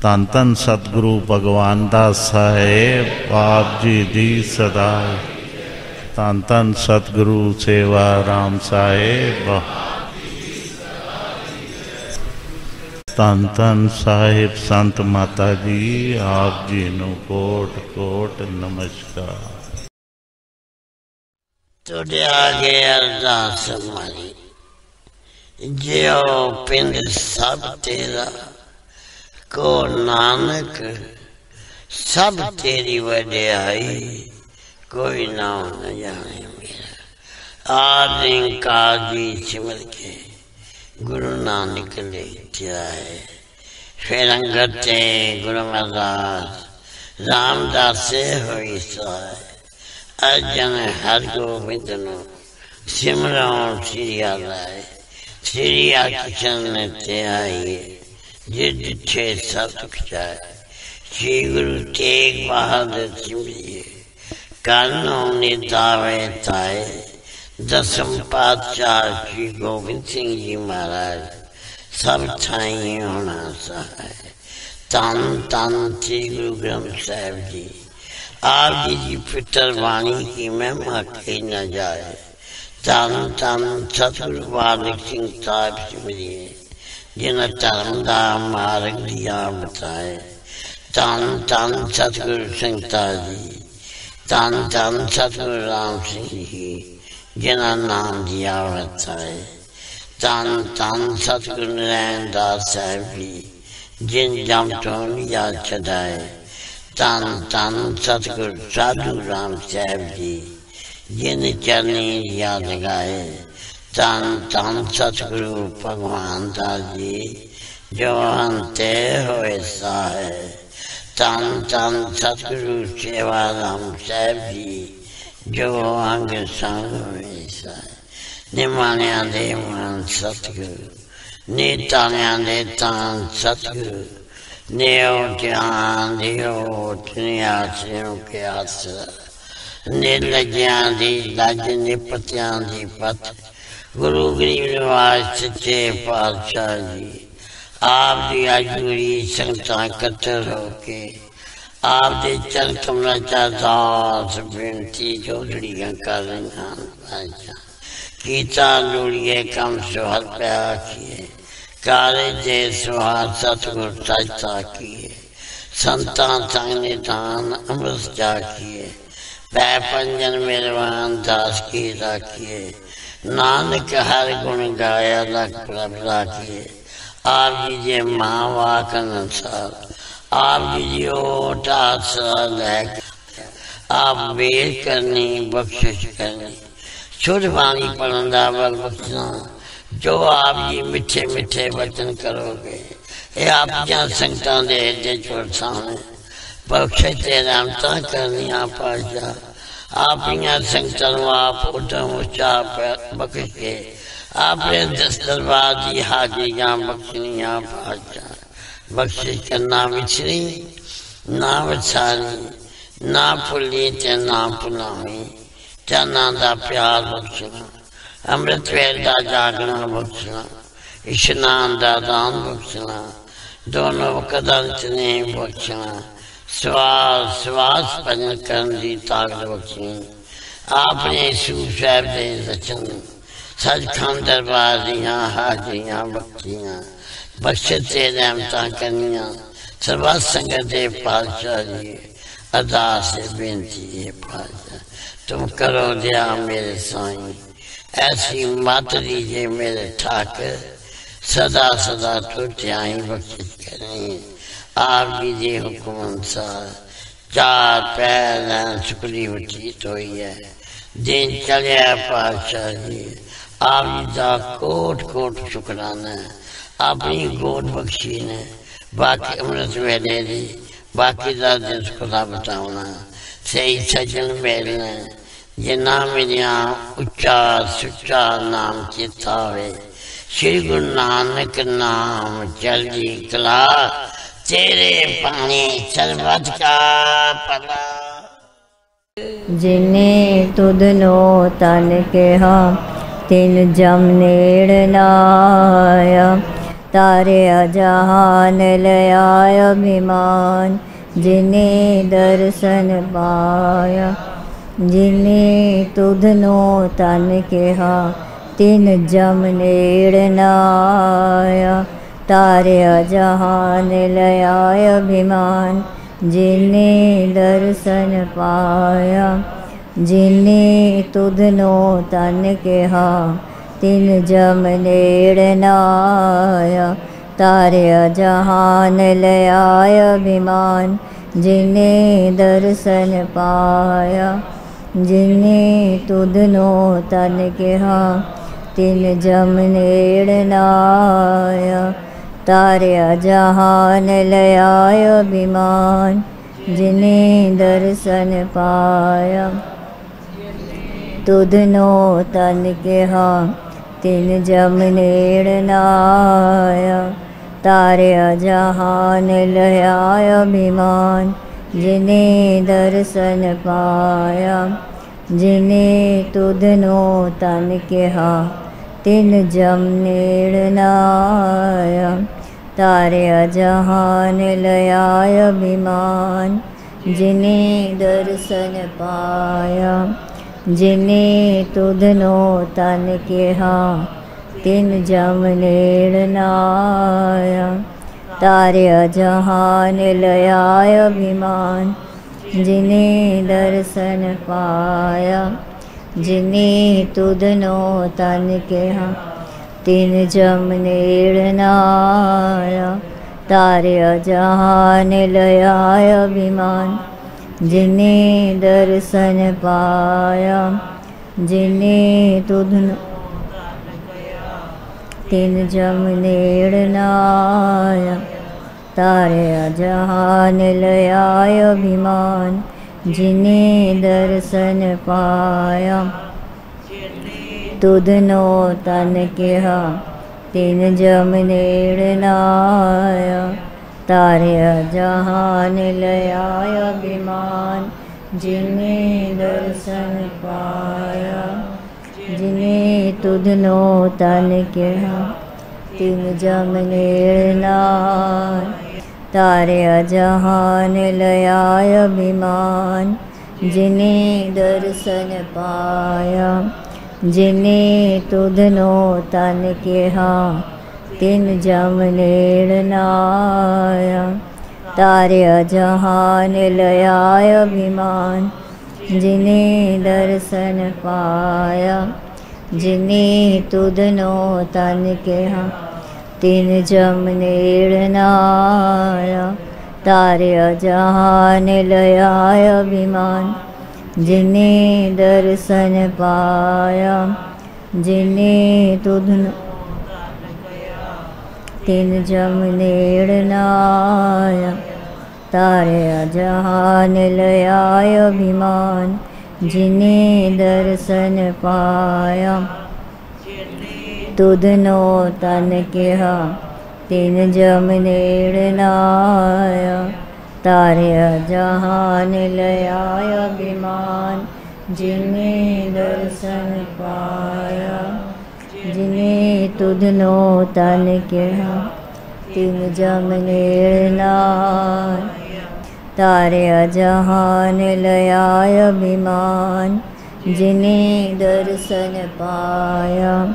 ਧੰਨ ਧੰਨ सतगुरु भगवान दास साहेब आप जी दी सदा। धंन धंन सतगुरु सेवा राम साहेब। धंन धंन साहिब संत माता जी आप जी नू कोट कोट नमस्कार। तुझे आगे अरदास हमारी, जियो पिंड सब तेरा, को नानक सब तेरी वड्याई, कोई नाम न जाने मेरा। आदि काजी सिमर के गुरु नानक ले जाए, फिर अंगते गुरु अरदास रामदास से होई साय। अजन हर गोबिंद नो सिमरो श्री आलाए, श्री आकिशन ते आइए जिद छे सतुख जाए। श्री गुरु तेग बहादुर सिमरिए, कानों ने दावे ताए। दसम पातशाह श्री गोबिंद सिंह जी महाराज सब ठाई होना सहाय। तन तन श्री गुरु ग्रंथ साहिब जी, आप जी पितर वाणी की महिमा कही न जाए। तन तन सतगुरु बालक सिंह साहिब सिमरिए, जिन धर्म दा मार्ग दिया बताए। तन तन सतगुरु संगता जी, तन तन सतगुरु राम सिंह जी, जिना नाम दिया बताए। तन तन सतगुरु नारायण दास साहिब जी, जिन जम तो याद छदाए। तन तन सतगुरु साधु राम साहिब जी, जिन चरनी याद लगाए। तन तन सतगुरु भगवान दास जी, जो अंते होए साहे। तन तन सतगुरु सेवा राम साहिब जी, जो अंग संग होए साहे। निमानिया दे मान सतगुरु, नीतानिया दे तान सतगुरु। नेओ ध्यान दियो नियासियों के आसरा, निर्लज्ञां दी लज निपत्यां दी पत। गुरु गरीब निवास सच्चे पातशाह जी, आप दी अजूरी संगतां कतर होके, आप दे चल कमला चा दास बेनती जोड़ियां कर रहा पातशाह। कीता लोड़िए कम सुहल प्या किए, काले जे सुहार सतगुर सजता किए। संतां संग निधान अमृत जा किए, पै पंजन मेरवान दास की राखिए। नानक हर गुण गाया लख प्रभ राखिए। आप कीजिए महावाक अनुसार, आप कीजिए ओट आसरा लैक। आप बेर करनी बख्शिश करनी, शुद्ध वाणी पढ़ंदा बल बख्शना। जो आप जी मिठे मिठे वचन करोगे, ये आप जहाँ संगतां दे जे चोर सामने बख्शे ते रामता करनी आप पाशा। आप यहाँ संगतां आप उदम उच्चा बख्श के, आपने दस दरबार दी हाजिरियां बख्शनी आप पाशा। बख्शिश करना विछड़ी ना वसानी, ना भुली ते ना भुलावी। चना दा प्यार बख्शना, अमृत वेल दा जागना बख्शना, इशनान दा दान बख्शना, दोनों वक्त ने बख्शना। श्वास श्वास भजन करन दी ताकत बख्शनी। आपने सूर साहब दे रचन, सचखंड दरबार दियां हाजिरियां बख्शियां। बख्शे ते रहमतां करनियां, सर्वत संगत दे पातशाह जी, अरदास बेनती है पातशाह। तुम करो दया मेरे साईं, ऐसी मत दीजिए मेरे ठाकर। सदा सदा तुझ्याई बख्शिश करें, आप कीजिए हुक्म अनुसार। चार पैर सुखली बचीत हुई है, दिन चलिया पातशाह जी। आप जी का कोट कोट शुकराना, अपनी गोद बख्शी ने। बाकी अमृत वेले दी बाकी का दिन खुदा बताना। सही सजन मिलना, जिन्ना मेरिया उच्चा सुच्चा नाम चेता होवे। श्री गुरु नानक नाम चढ़दी कला, तेरे पानी सर्वत का भला। जिने तुधनो तन कहा, तिन जम नेड़ लाया। तारिया जहान लया अभिमान जिने दर्शन पाया। जिने तुधनो तन कहा तिन जम नेड़ न आया। तारिया जहान लया अभिमान जिने दर्शन पाया। जिने तुधनो तन कहा तिन जम नेड़ न आया। तारिया जहान लया अभिमान जिने दर्शन पाया। जिने तुधनो तन कहा तिन जम नेड़ न आया। तारिया जहान लया अभिमान जिने दर्शन पाया। तुधनो तन कहा तिन जम नेड़ न आया। तारिया जहान लया अभिमान जिने दर्शन पाया। जिने तुधनो तन कहा तिन जम नेड़ न आया। तारिया जहान लया अभिमान जिने दर्शन पाया। जिने तुधनो तन कहा तिन जम नेड़ न आया। तारिया जहान लया अभिमान जिने दर्शन पाया। जिने तुधनो तन कहा तिन जम नेड़ न आया। तारिया जहान लया अभिमान जिने दर्शन पाया। जिने तुधनो तिन जम नेड़ न आया। तारिया जहान लया अभिमान जिने दर्शन पाया। तुधनो तन कहा तिन जम नेड़ न आया। तारिया जहान लया अभिमान जिने दर्शन पाया। जिने तुधनो तन कहा तिन जम नेड़ न आया। तारिया जहान लया अभिमान जिने दर्शन पाया। जिने तुधनो तन कहा तिन जम नेड़ न आया। तारिया जहान लया अभिमान जिने दर्शन पाया। जिने तुधनो तन कहा तिन जम नेड़ न आया। तारिया जहान लया अभिमान जिने दर्शन पाया। जिने तुधनो तिन जम नेड़ न आया। तारिया जहान लया अभिमान जिने दर्शन पाया। तुधनो तन कहा तिन जम नेड़ न आया। तारिया जहान लया अभिमान जिने दर्शन पाया। जिने तुधनो तन कहा तिन जम नेड़ न आया। तारिया जहान लया अभिमान जिने दर्शन पाया।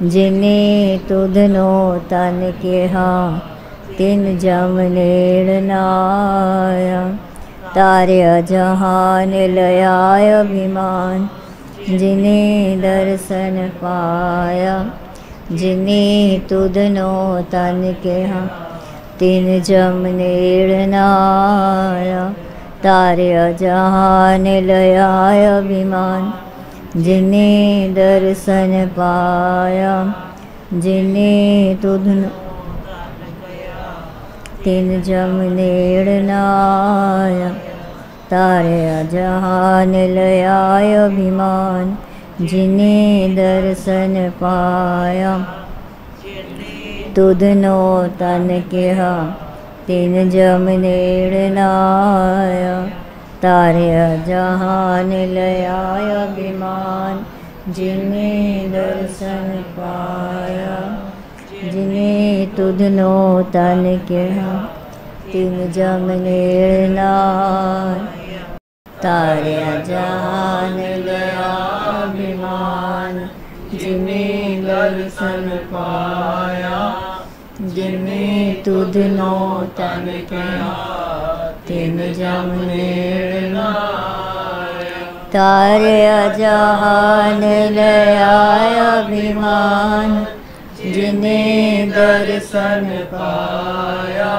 जिने तुधनो तन कहा तिन जम नेड़ न आया। तारिया जहान लया अभिमान जिने दर्शन पाया। जिने तुधनो तन कहा तिन जम नेड़ न आया। तारिया जहान लया अभिमान जिने दर्शन पाया। जिने तुधनो तिन जम नेड़ न आया। तारिया जहान लया अभिमान जिने दर्शन पाया। तुधनो तन कहा तिन जम नेड़ न आया। तारिया जहान लया अभिमान जिने दर्शन पाया। जिने तुधनो तन कहा तिन जम नेड़ नाय तारिया जहान लया अभिमान जिने दर्शन पाया जिने तुधनो तन कहा तिन जम नेड़ नाय तारिया जहान लया अभिमान जिने दर्शन पाया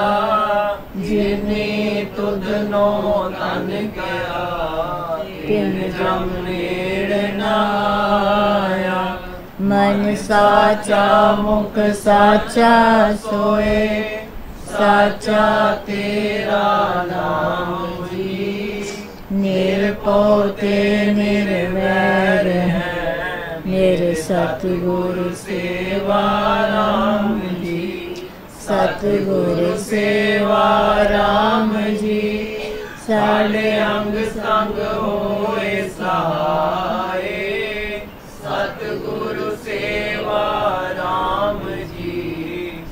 जिने तुधनो तन कहा तिन जम नेड़ नाया मन साचा मुख साचा सोए साचा तेरा नाम जी निरपोते निर्वैर है मेरे सतगुरु सेवा राम जी सतगुरु सेवा राम जी साढ़े अंग संग होए सहाय सतगुरु सेवा राम जी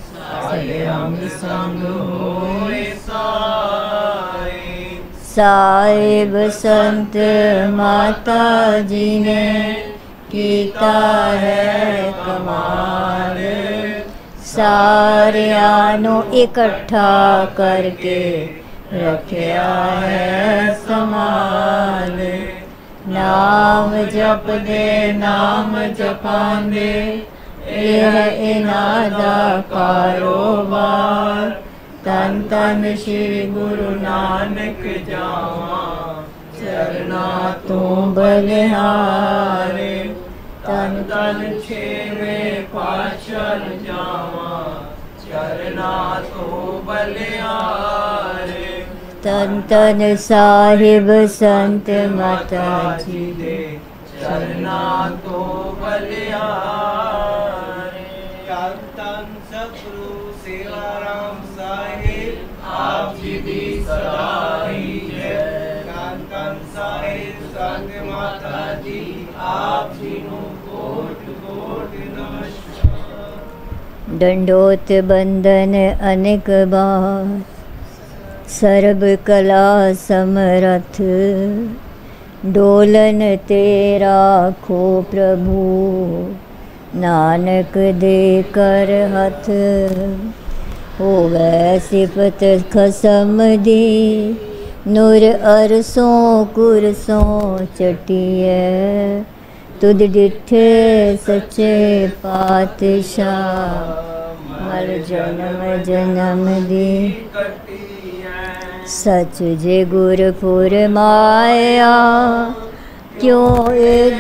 साढ़े अंग संग होए सहाय साहिब संत माता जी ने कीता है कमाल सारियां नू इकट्ठा करके रखिया है संभाल नाम जप दे नाम जपांदे यह इन्हां दा कारोबार तन तन श्री गुरु नानक जावा चरना तू बलिहारे तन तन छेवें पातशाह जावा चरना तू बलिहारे तन तन साहिब संत माता जी दे चरना तू बलिहारे तन तन सतगुरु सेवा राम साहिब आप जी दी सदाई जय तन तन साहिब संत माता जी आप जी नू कोट कोट नमस्कार दंडोत बंदन अनेक बार सर्ब कला समरथ डोलन तेरा खो प्रभु नानक दे कर हथ होवै सिफत खसम दी नूर अरसों कुरसों चटिए तुद डिठे सच्चे पातशाह मर जन्म जन्म दी सच जे गुरपुर माया क्यों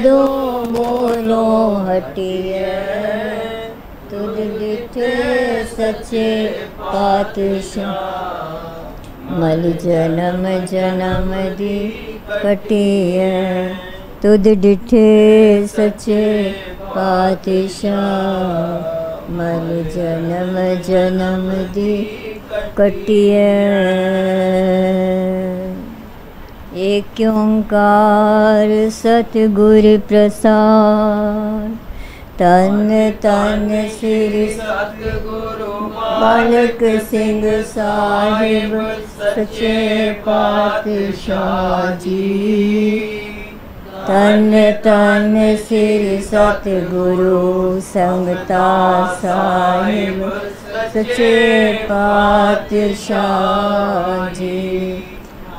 दो बोलो हटिए तुद डिठे सच्चे पातशाह मल जन्म जन्म दी कटिए तुद डिठे सच्चे पातशाह मल जन्म जन्म दी कटिए एक ओंकार सतगुर प्रसाद तन तन श्री सतगुरु बालक सिंह साहिब सच्चे पातशाह जी तन तन श्री सतगुरु संगता साहिब सच्चे पातशाह जी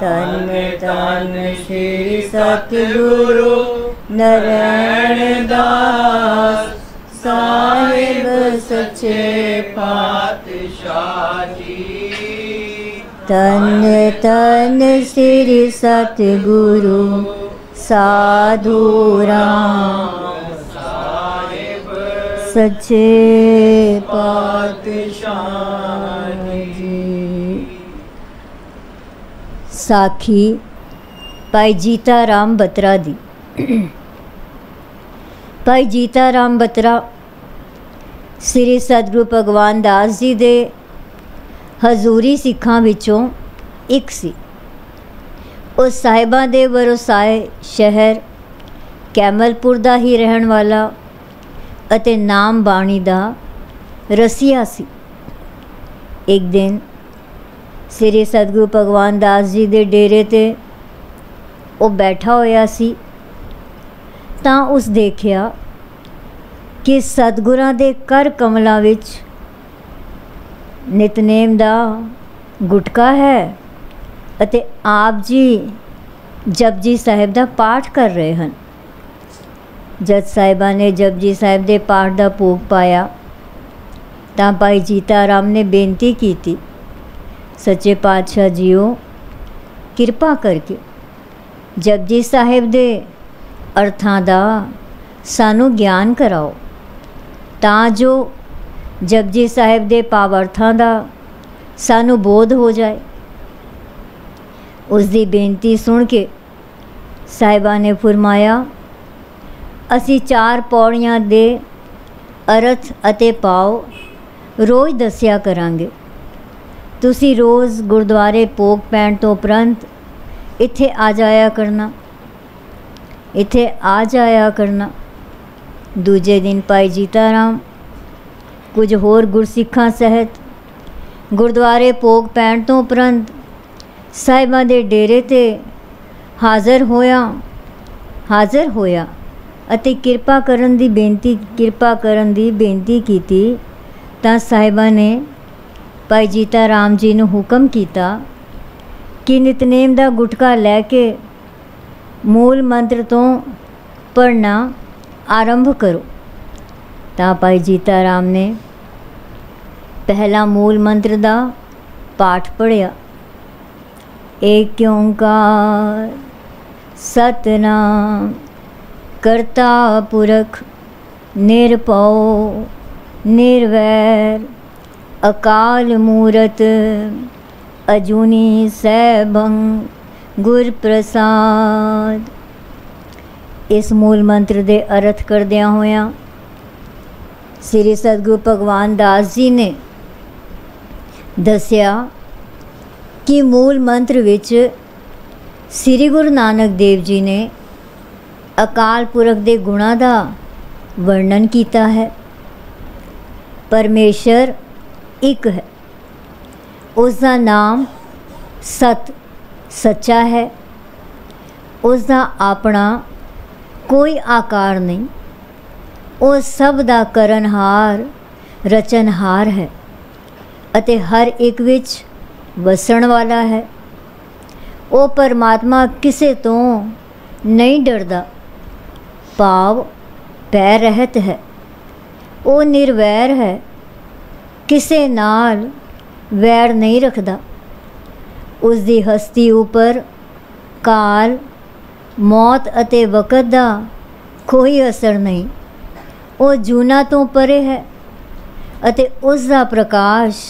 तन तन श्री सतगुरु नारायण दास साहिब सच्चे पातशाह जी तन तन श्री सतगुरु साधु राम साहिब सच्चे पातशाह जी। साखी भाई जीता राम बत्रा दी। भाई जीता राम बत्रा श्री सतगुरु भगवान दास जी दे हजूरी सिखां विचों एक सी। उस साहिबां दे वरोसाए शहर कैमलपुर दा ही रहन वाला अते नाम बाणी दा रसिया सी। एक दिन श्री सतगुरु भगवान दास जी दे डेरे ते वो बैठा होया सी तां उस देखिया कि सतगुरां दे कर कमलां विच नितनेम दा गुटका है अते आप जी जपजी साहिब दा पाठ कर रहे हैं। जज साहिबा ने जपजी साहिब दे पाठ दा भोग पाया तां भाई जीता राम ने बेनती की थी, सच्चे पातशाह जीओ किरपा करके जपजी साहिब दे अर्थां दा सानू ज्ञान कराओ तां जो जपजी साहिब दे भावार्थां दा सानू बोध हो जाए। उसकी बेनती सुन के साहिबा ने फरमाया, असी 4 पौड़ियां दे अर्थ अते पाओ रोज़ दस्या करांगे। तुसी रोज़ गुरुद्वारे भोग पैण तो उपरंत इत्थे आ जाया करना, इत्थे आ जाया करना। दूजे दिन भाई जीता राम कुछ होर गुरसिखां सहित गुरुद्वारे भोग पैण तो उपरंत साहिबां दे डेरे ते हाज़र होया अते किरपा करन दी बेनती कीती तां साहिबां ने भाई जीता राम जी नूं हुक्म कीता कि नितनेम दा गुटका लैके मूल मंत्र तो पढ़ना आरंभ करो। तां भाई जीता राम ने पहला मूल मंत्र दा पाठ पढ़िया। एक ओंकार सतनाम करता पुरख निरभव निर्वैर अकाल मूरत अजूनी सैभं गुर प्रसाद। इस मूल मंत्र दे अर्थ करदियां होया श्री सतगुरु भगवान दास जी ने दस्या कि मूल मंत्र विच श्री गुरु नानक देव जी ने अकाल पुरख दे गुणां दा वर्णन किया है। परमेश्वर एक है, उसका नाम सत सच्चा है, उसका अपना कोई आकार नहीं, वो सब दा करनहार रचनहार है अते हर एक विच वसण वाला है। वो परमात्मा किसे तो नहीं डरदा, भाव भय रहत है। वो निर्वैर है, किसे नाल वैर नहीं रखदा। उसकी हस्ती उपर काल मौत अते वक़्त दा कोई असर नहीं। वो जूना तो परे है अते उसका प्रकाश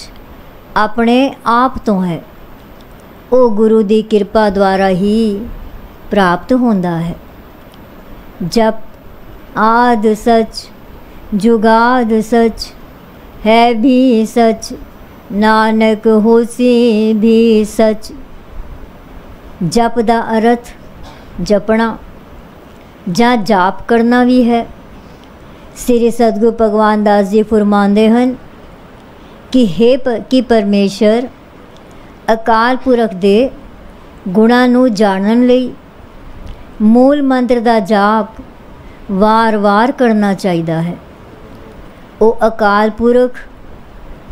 अपने आप तो है। वो गुरु की कृपा द्वारा ही प्राप्त होता है। जप आद सच जुगाद सच है भी सच नानक होसी भी सच। जप दा अर्थ जपना ਜਾਂ जाप करना भी है। श्री सतगुरु भगवान दास जी फरमाते हैं कि परमेश्वर अकाल पुरख दे गुणां नूं जानन लई मूल मंत्र दा जाप वार वार करना चाहिए है। वो अकाल पुरख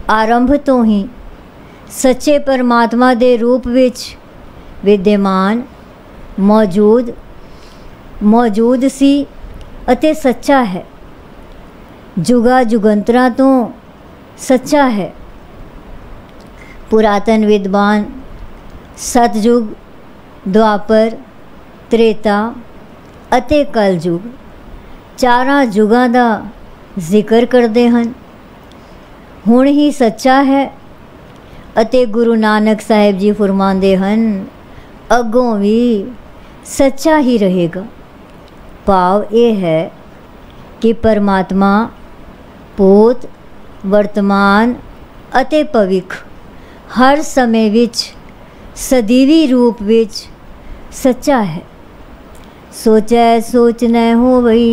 आरंभ तो ही सच्चे परमात्मा दे रूप विच विद्यमान मौजूद सी अते सच्चा है। जुगा जुगंतरा तो सच्चा है। पुरातन विद्वान सतयुग द्वापर त्रेता अते कलयुग चारां जुगां दा जिक्र करते हैं। हुण ही सच्चा है अते गुरु नानक साहिब जी फरमाते हैं अगों भी सच्चा ही रहेगा। भाव ये है कि परमात्मा भूत वर्तमान अते भविख हर समय विच सदीवी रूप विच सच्चा है। सोचै सोच न होवई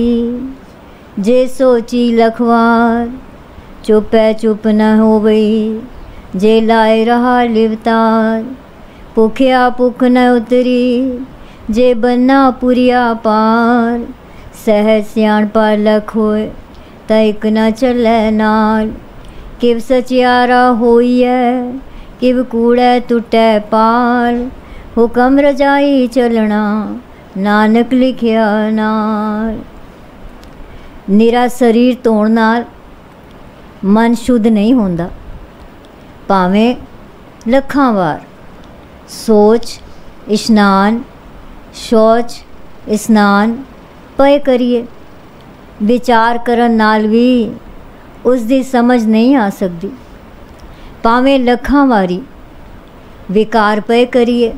जे सोची लखवार चुपै चुप न होवई, जे लाए रहा लिवतार। भुखिया भुख न उतरी, जे बन्ना पुरिया पार। सहज सियाणपा लख होए, ता इक न चलै नाल। किव सचियारा होइए, किव कूड़ै टुटै पाल। हुकम रजाई चलना, नानक लिखिया नाल। निरा शरीर धोण नाल मन शुद्ध नहीं होंदा। भावें लखां वार सोच इशनान शौच इशनान पए करिए, विचार करन नाल भी उस दी समझ नहीं आ सकती। भावें लखां वारी विकार पए करिए,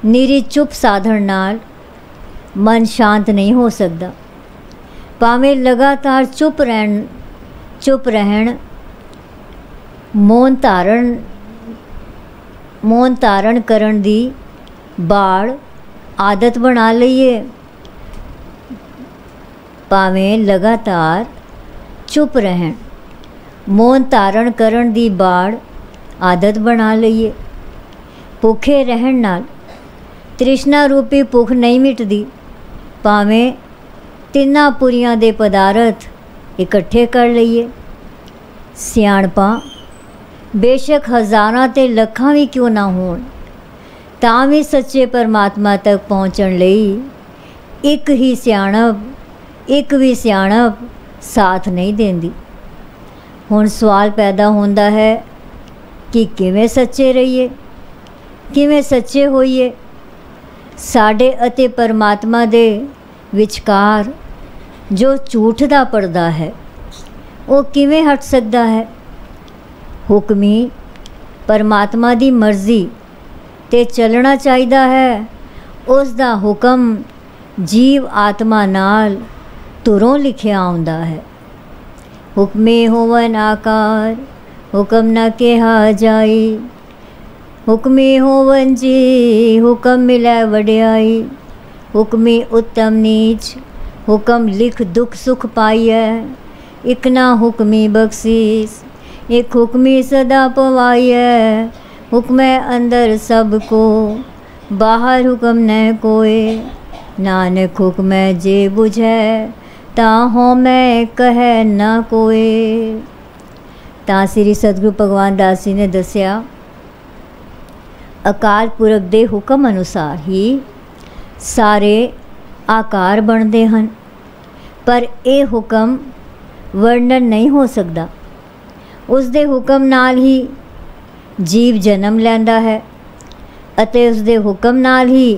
निरी चुप साधन नाल मन शांत नहीं हो सकता। भावें लगातार चुप रहन मौन धारण करन दी बाड़ आदत बना लईए। भावें लगातार चुप रहन मौन धारण करन दी बाड़ आदत बना लईए। भुखे रहन नाल तृष्णा रूपी भुख नहीं मिटदी। भावें तिन्ना पुरियां दे पदार्थ इकट्ठे कर लईए। सियाणपा बेशक हज़ारां ते लखां भी क्यों ना होण, तां भी सच्चे परमात्मा तक पहुँचण लई एक भी सियाणप साथ नहीं देंदी। हुण सवाल पैदा होंदा है कि किवें सच्चे रहिए, किवें सच्चे होइए। साडे अते परमात्मा दे विचकार जो झूठ दा पर्दा है, वो किवें हट सकदा है। हुक्मी परमात्मा दी मर्जी ते चलना चाहिदा है। उस दा हुक्म जीव आत्मा नाल तुरों लिखिया आउंदा है। हुक्मे होवन आकार, हुक्म न कहा जाई। हुक्मे होवन जी, हुक्म मिलै वड्याई। हुक्मे उत्तम नीच, हुक्म लिख दुख सुख पाइयै। इक ना हुक्मी बख्शीस, एक हुक्मी सदा पवाइयै। हुक्मै अंदर सबको, बाहर हुक्म न कोय। नानक हुक्मै जे बुझै, ताहों मैं कहे ना कोय। तां श्री सतगुरु भगवान दास जी ने दसिया, अकाल पुरख दे हुक्म अनुसार ही सारे आकार बनते हैं, पर यह हुक्म वर्णन नहीं हो सकता। उस दे हुक्म नाल ही जीव जन्म लैंदा है अते उस दे हुक्म नाल ही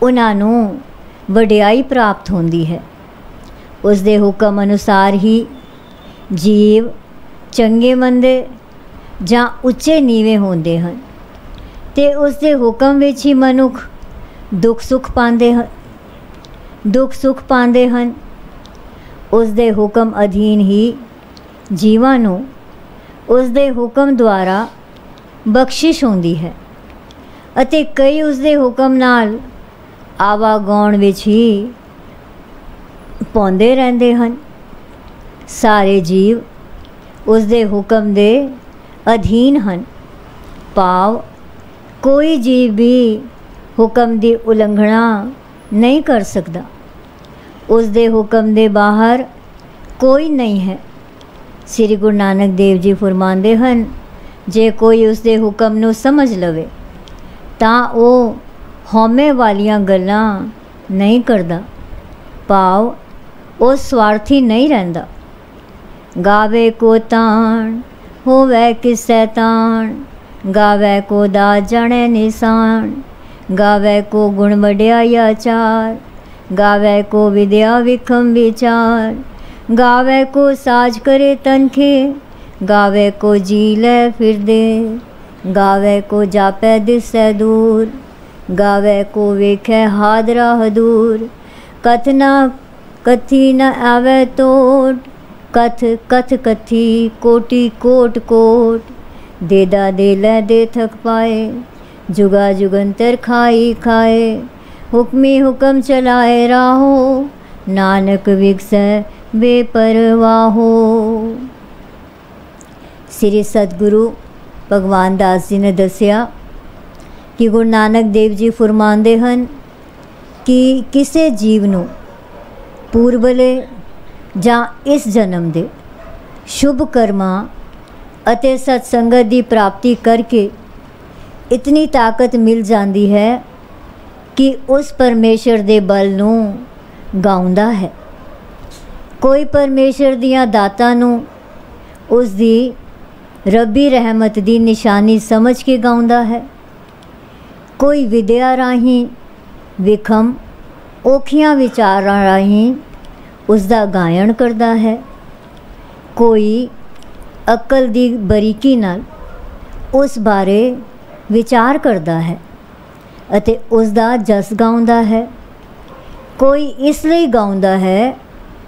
उन्हां नूं वडियाई प्राप्त होंदी है। उस दे हुक्म अनुसार ही जीव चंगे मंदे जां उच्चे नीवे होंदे हैं ते उस दे हुक्म विच ही मनुख दुख सुख पांदे हैं। उस दे हुक्म अधीन ही जीवां नूं उस दे हुक्म द्वारा बख्शिश होंदी है अते कई उस दे हुक्म नाल आवागौण विच ही पाउंदे रहंदे हैं। सारे जीव उस दे हुक्म दे अधीन हैं। भाव कोई जीव भी हुक्म की उलंघना नहीं कर सकता। उस दे हुक्म दे बाहर कोई नहीं है। श्री गुरु नानक देव जी फरमांदे हैं, जे कोई उस दे हुक्म नूं समझ लवे तां वो हौमे वालियां गल्लां नहीं करदा। भाव वो स्वार्थी नहीं रहंदा। गावे को ताण होवे किसै ताण, गावे को दात जाने निशान। गावे को गुण वड्याई आचार, गावे को विद्या विखम विचार। गावे को साज करे तनखे, गावे को जी लै फिर दे। गावे को जापै दिसै दूर, गावे को वेखै हादरा हदूर। कथना कथी न आवे तोट, कथ कथ कथी कोटि कोट कोट। देदा दे लै दे थक पाए, जुगा जुगंतर खाई खाए। हुक्मी हुक्म चलाए राहो, नानक विगसै बेपरवाहो। ਸ੍ਰੀ ਸਤਿਗੁਰੂ ਭਗਵਾਨ ਦਾਸ ਜੀ ਨੇ ਦੱਸਿਆ ਕਿ ਗੁਰੂ ਨਾਨਕ ਦੇਵ ਜੀ ਫਰਮਾਉਂਦੇ ਹਨ ਕਿ ਕਿਸੇ ਜੀਵ ਨੂੰ ਪੂਰਬਲੇ ਜਾਂ ਇਸ ਜਨਮ ਦੇ ਸ਼ੁਭ ਕਰਮਾਂ ਅਤੇ ਸਤਸੰਗਤ ਦੀ ਪ੍ਰਾਪਤੀ ਕਰਕੇ ਇਤਨੀ ਤਾਕਤ ਮਿਲ ਜਾਂਦੀ ਹੈ ਕਿ ਉਸ ਪਰਮੇਸ਼ਰ ਦੇ ਬਲ ਨੂੰ ਗਾਉਂਦਾ ਹੈ। ਕੋਈ ਪਰਮੇਸ਼ਰ ਦੀਆਂ ਦਾਤਾਂ ਨੂੰ ਉਸ ਦੀ ਰੱਬੀ ਰਹਿਮਤ ਦੀ ਨਿਸ਼ਾਨੀ ਸਮਝ ਕੇ ਗਾਉਂਦਾ ਹੈ। ਕੋਈ ਵਿਦਿਆ ਰਾਹੀਂ ਵਿਖਮ ਔਖੀਆਂ ਵਿਚਾਰਾਂ ਰਾਹੀਂ ਉਸ ਦਾ ਗਾਇਨ ਕਰਦਾ ਹੈ। ਕੋਈ ਅਕਲ ਦੀ ਬਰੀਕੀ ਨਾਲ ਉਸ ਬਾਰੇ ਵਿਚਾਰ ਕਰਦਾ ਹੈ ਅਤੇ ਉਸ ਦਾ ਜਸ ਗਾਉਂਦਾ ਹੈ। ਕੋਈ ਇਸ ਲਈ ਗਾਉਂਦਾ ਹੈ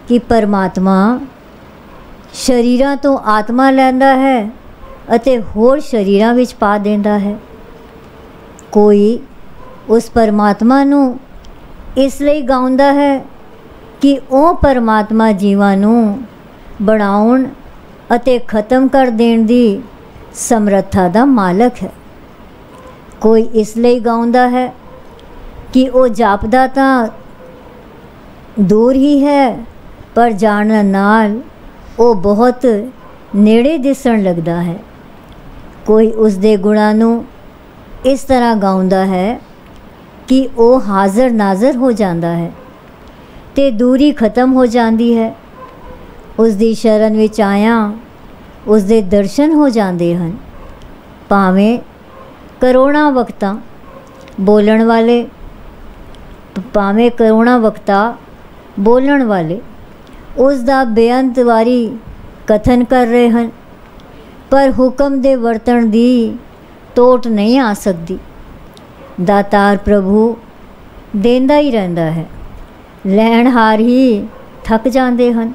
ਕਿ ਪਰਮਾਤਮਾ ਸਰੀਰਾਂ ਤੋਂ ਆਤਮਾ ਲੈਂਦਾ ਹੈ ਅਤੇ ਹੋਰ ਸਰੀਰਾਂ ਵਿੱਚ ਪਾ ਦਿੰਦਾ ਹੈ। ਕੋਈ ਉਸ ਪਰਮਾਤਮਾ ਨੂੰ ਇਸ ਲਈ ਗਾਉਂਦਾ ਹੈ ਕਿ ਉਹ ਪਰਮਾਤਮਾ ਜੀਵਾਂ ਨੂੰ ਬਣਾਉਣ ਅਤੇ ਖਤਮ ਕਰ ਦੇਣ ਦੀ ਸਮਰੱਥਾ ਦਾ ਮਾਲਕ ਹੈ। ਕੋਈ ਇਸ ਲਈ ਗਾਉਂਦਾ ਹੈ ਕਿ ਉਹ ਜਾਪਦਾ ਤਾਂ ਦੂਰ ਹੀ ਹੈ, ਪਰ ਜਾਣਨ ਨਾਲ ਉਹ ਬਹੁਤ ਨੇੜੇ ਦਿਸਣ ਲੱਗਦਾ ਹੈ। ਕੋਈ ਉਸ ਦੇ ਗੁਣਾਂ ਨੂੰ ਇਸ ਤਰ੍ਹਾਂ ਗਾਉਂਦਾ ਹੈ ਕਿ ਉਹ ਹਾਜ਼ਰ ਨਾਜ਼ਰ ਹੋ ਜਾਂਦਾ ਹੈ ਤੇ ਦੂਰੀ ਖਤਮ ਹੋ ਜਾਂਦੀ ਹੈ। ਉਸ ਦੀ ਸ਼ਰਨ ਵਿੱਚ ਆਇਆ ਉਸ ਦੇ ਦਰਸ਼ਨ ਹੋ ਜਾਂਦੇ ਹਨ। ਭਾਵੇਂ ਕਰੋੜਾਂ ਵਕਤਾਂ ਬੋਲਣ ਵਾਲੇ ਉਸ ਦਾ ਬੇਅੰਤ ਵਾਰੀ ਕਥਨ ਕਰ ਰਹੇ ਹਨ, ਪਰ ਹੁਕਮ ਦੇ ਵਰਤਣ ਦੀ ਟੋਟ ਨਹੀਂ ਆ ਸਕਦੀ। ਦਾਤਾਰ ਪ੍ਰਭੂ ਦੇਂਦਾ ਹੀ ਰਹਿੰਦਾ ਹੈ, ਲੈਣਹਾਰ ਹੀ ਥੱਕ ਜਾਂਦੇ ਹਨ।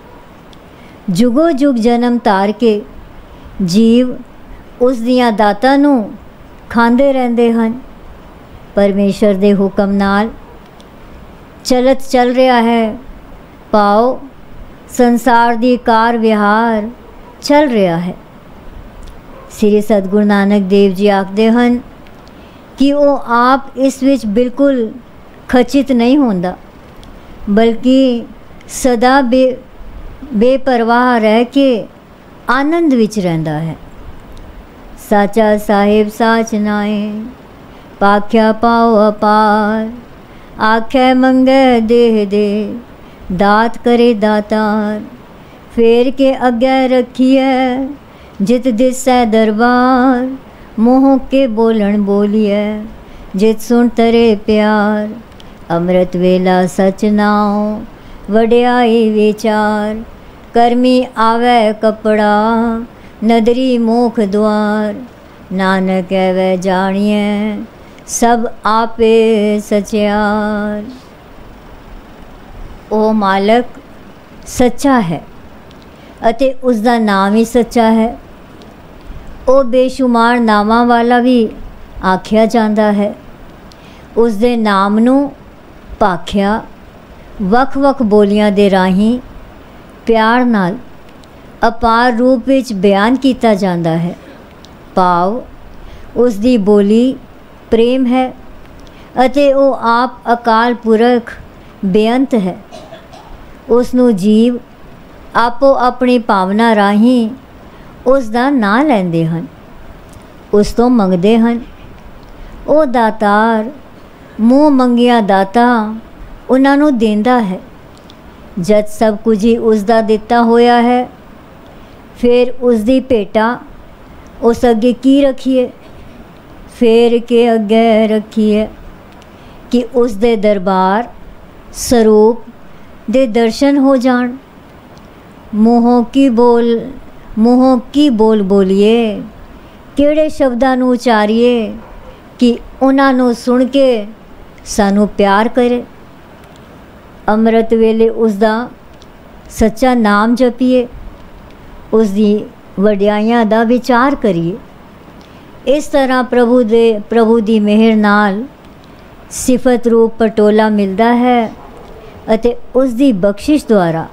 ਜੁਗੋ ਜੁਗ ਜਨਮ ਤਾਰ ਕੇ ਜੀਵ ਉਸ ਦੀਆਂ ਦਾਤਾਂ ਨੂੰ ਖਾਂਦੇ ਰਹਿੰਦੇ ਹਨ। ਪਰਮੇਸ਼ਰ ਦੇ ਹੁਕਮ ਨਾਲ ਚੱਲ ਰਿਹਾ ਹੈ। ਪਾਓ ਸੰਸਾਰ ਦੀ ਕਾਰ ਵਿਹਾਰ ਚੱਲ ਰਿਹਾ ਹੈ। ਸ੍ਰੀ ਸਤਿਗੁਰੂ ਨਾਨਕ ਦੇਵ ਜੀ ਆਖਦੇ ਹਨ ਕਿ ਉਹ ਆਪ ਇਸ ਵਿੱਚ ਬਿਲਕੁਲ ਖਚਿਤ ਨਹੀਂ ਹੁੰਦਾ, ਬਲਕਿ ਸਦਾ ਬੇਪਰਵਾਹ ਰਹਿ ਕੇ ਆਨੰਦ ਵਿੱਚ ਰਹਿੰਦਾ ਹੈ। ਸਾਚਾ ਸਾਹਿਬ ਸਾਚ ਨਾਏ, ਪਾਖਿਆ ਪਾਉ ਅਪਾਰ, ਆਖੈ ਮੰਗੈ ਦੇਹ ਦੇ, ਦਾਤ ਕਰੇ ਦਾਤਾਰ। ਫੇਰ ਕੇ ਅੱਗੇ ਰੱਖੀਐ ਜਿਤ ਦਿਸੈ ਦਰਬਾਰ, ਮੋਹ ਕੇ ਬੋਲਣ ਬੋਲੀਐ ਜਿਤ ਸੁਣ ਤਰੇ ਪਿਆਰ। ਅੰਮ੍ਰਿਤ ਵੇਲਾ ਸਚ ਨਾਉ ਵਡਿਆਈ ਵਿਚਾਰ, ਕਰਮੀ ਆਵੈ ਕਪੜਾ ਨਦਰੀ ਮੋਖ ਦੁਆਰ। ਨਾਨਕ ਕਹਿਵੈ ਜਾਣੀਐ ਸਭ ਆਪੇ ਸਚਿਆਰ। ਉਹ ਮਾਲਕ ਸੱਚਾ ਹੈ ਅਤੇ ਉਸ ਦਾ ਨਾਮ ਹੀ ਸੱਚਾ ਹੈ। ਉਹ ਬੇਸ਼ੁਮਾਰ ਨਾਮਾਂ ਵਾਲਾ ਵੀ ਆਖਿਆ ਜਾਂਦਾ ਹੈ। ਉਸ ਦੇ ਨਾਮ ਨੂੰ ਭਾਖਿਆ ਵੱਖ-ਵੱਖ ਬੋਲੀਆਂ ਦੇ ਰਾਹੀਂ ਪਿਆਰ ਨਾਲ ਅਪਾਰ ਰੂਪ ਵਿੱਚ ਬਿਆਨ ਕੀਤਾ ਜਾਂਦਾ ਹੈ। ਭਾਵ ਉਸ ਦੀ ਬੋਲੀ ਪ੍ਰੇਮ ਹੈ ਅਤੇ ਉਹ ਆਪ ਅਕਾਲ ਪੁਰਖ ਬੇਅੰਤ ਹੈ। ਉਸ ਨੂੰ ਜੀਵ ਆਪੋ ਆਪਣੀ ਭਾਵਨਾ ਰਾਹੀਂ ਉਸ ਦਾ ਨਾਂ ਲੈਂਦੇ ਹਨ, ਉਸ ਤੋਂ ਮੰਗਦੇ ਹਨ। ਉਹ ਦਾਤਾਰ ਮੂੰਹ ਮੰਗਿਆ ਦਾਤਾ ਉਹਨਾਂ ਨੂੰ ਦਿੰਦਾ ਹੈ। ਜਦ ਸਭ ਕੁਝ ਹੀ ਉਸ ਦਾ ਦਿੱਤਾ ਹੋਇਆ ਹੈ, ਫਿਰ ਉਸ ਦੀ ਭੇਟਾ ਉਸ ਅੱਗੇ ਕੀ ਰੱਖੀਏ? ਫੇਰ ਕੇ ਅੱਗੇ ਰੱਖੀਏ ਕਿ ਉਸ ਦੇ ਦਰਬਾਰ ਸਰੂਪ ਦੇ ਦਰਸ਼ਨ ਹੋ ਜਾਣ। ਮੂੰਹੋਂ ਕੀ ਬੋਲ ਬੋਲੀਏ, ਕਿਹੜੇ ਸ਼ਬਦਾਂ ਨੂੰ ਉਚਾਰੀਏ ਕਿ ਉਹਨਾਂ ਨੂੰ ਸੁਣ ਕੇ ਸਾਨੂੰ ਪਿਆਰ ਕਰੇ। ਅੰਮ੍ਰਿਤ ਵੇਲੇ ਉਸ ਦਾ ਸੱਚਾ ਨਾਮ ਜਪੀਏ, ਉਸ ਦੀ ਵਡਿਆਈਆਂ ਦਾ ਵਿਚਾਰ ਕਰੀਏ। ਇਸ ਤਰ੍ਹਾਂ ਪ੍ਰਭੂ ਦੀ ਮਿਹਰ ਨਾਲ ਸਿਫਤ ਰੂਪ ਪਟੋਲਾ ਮਿਲਦਾ ਹੈ ਅਤੇ ਉਸ ਦੀ ਬਖਸ਼ਿਸ਼ ਦੁਆਰਾ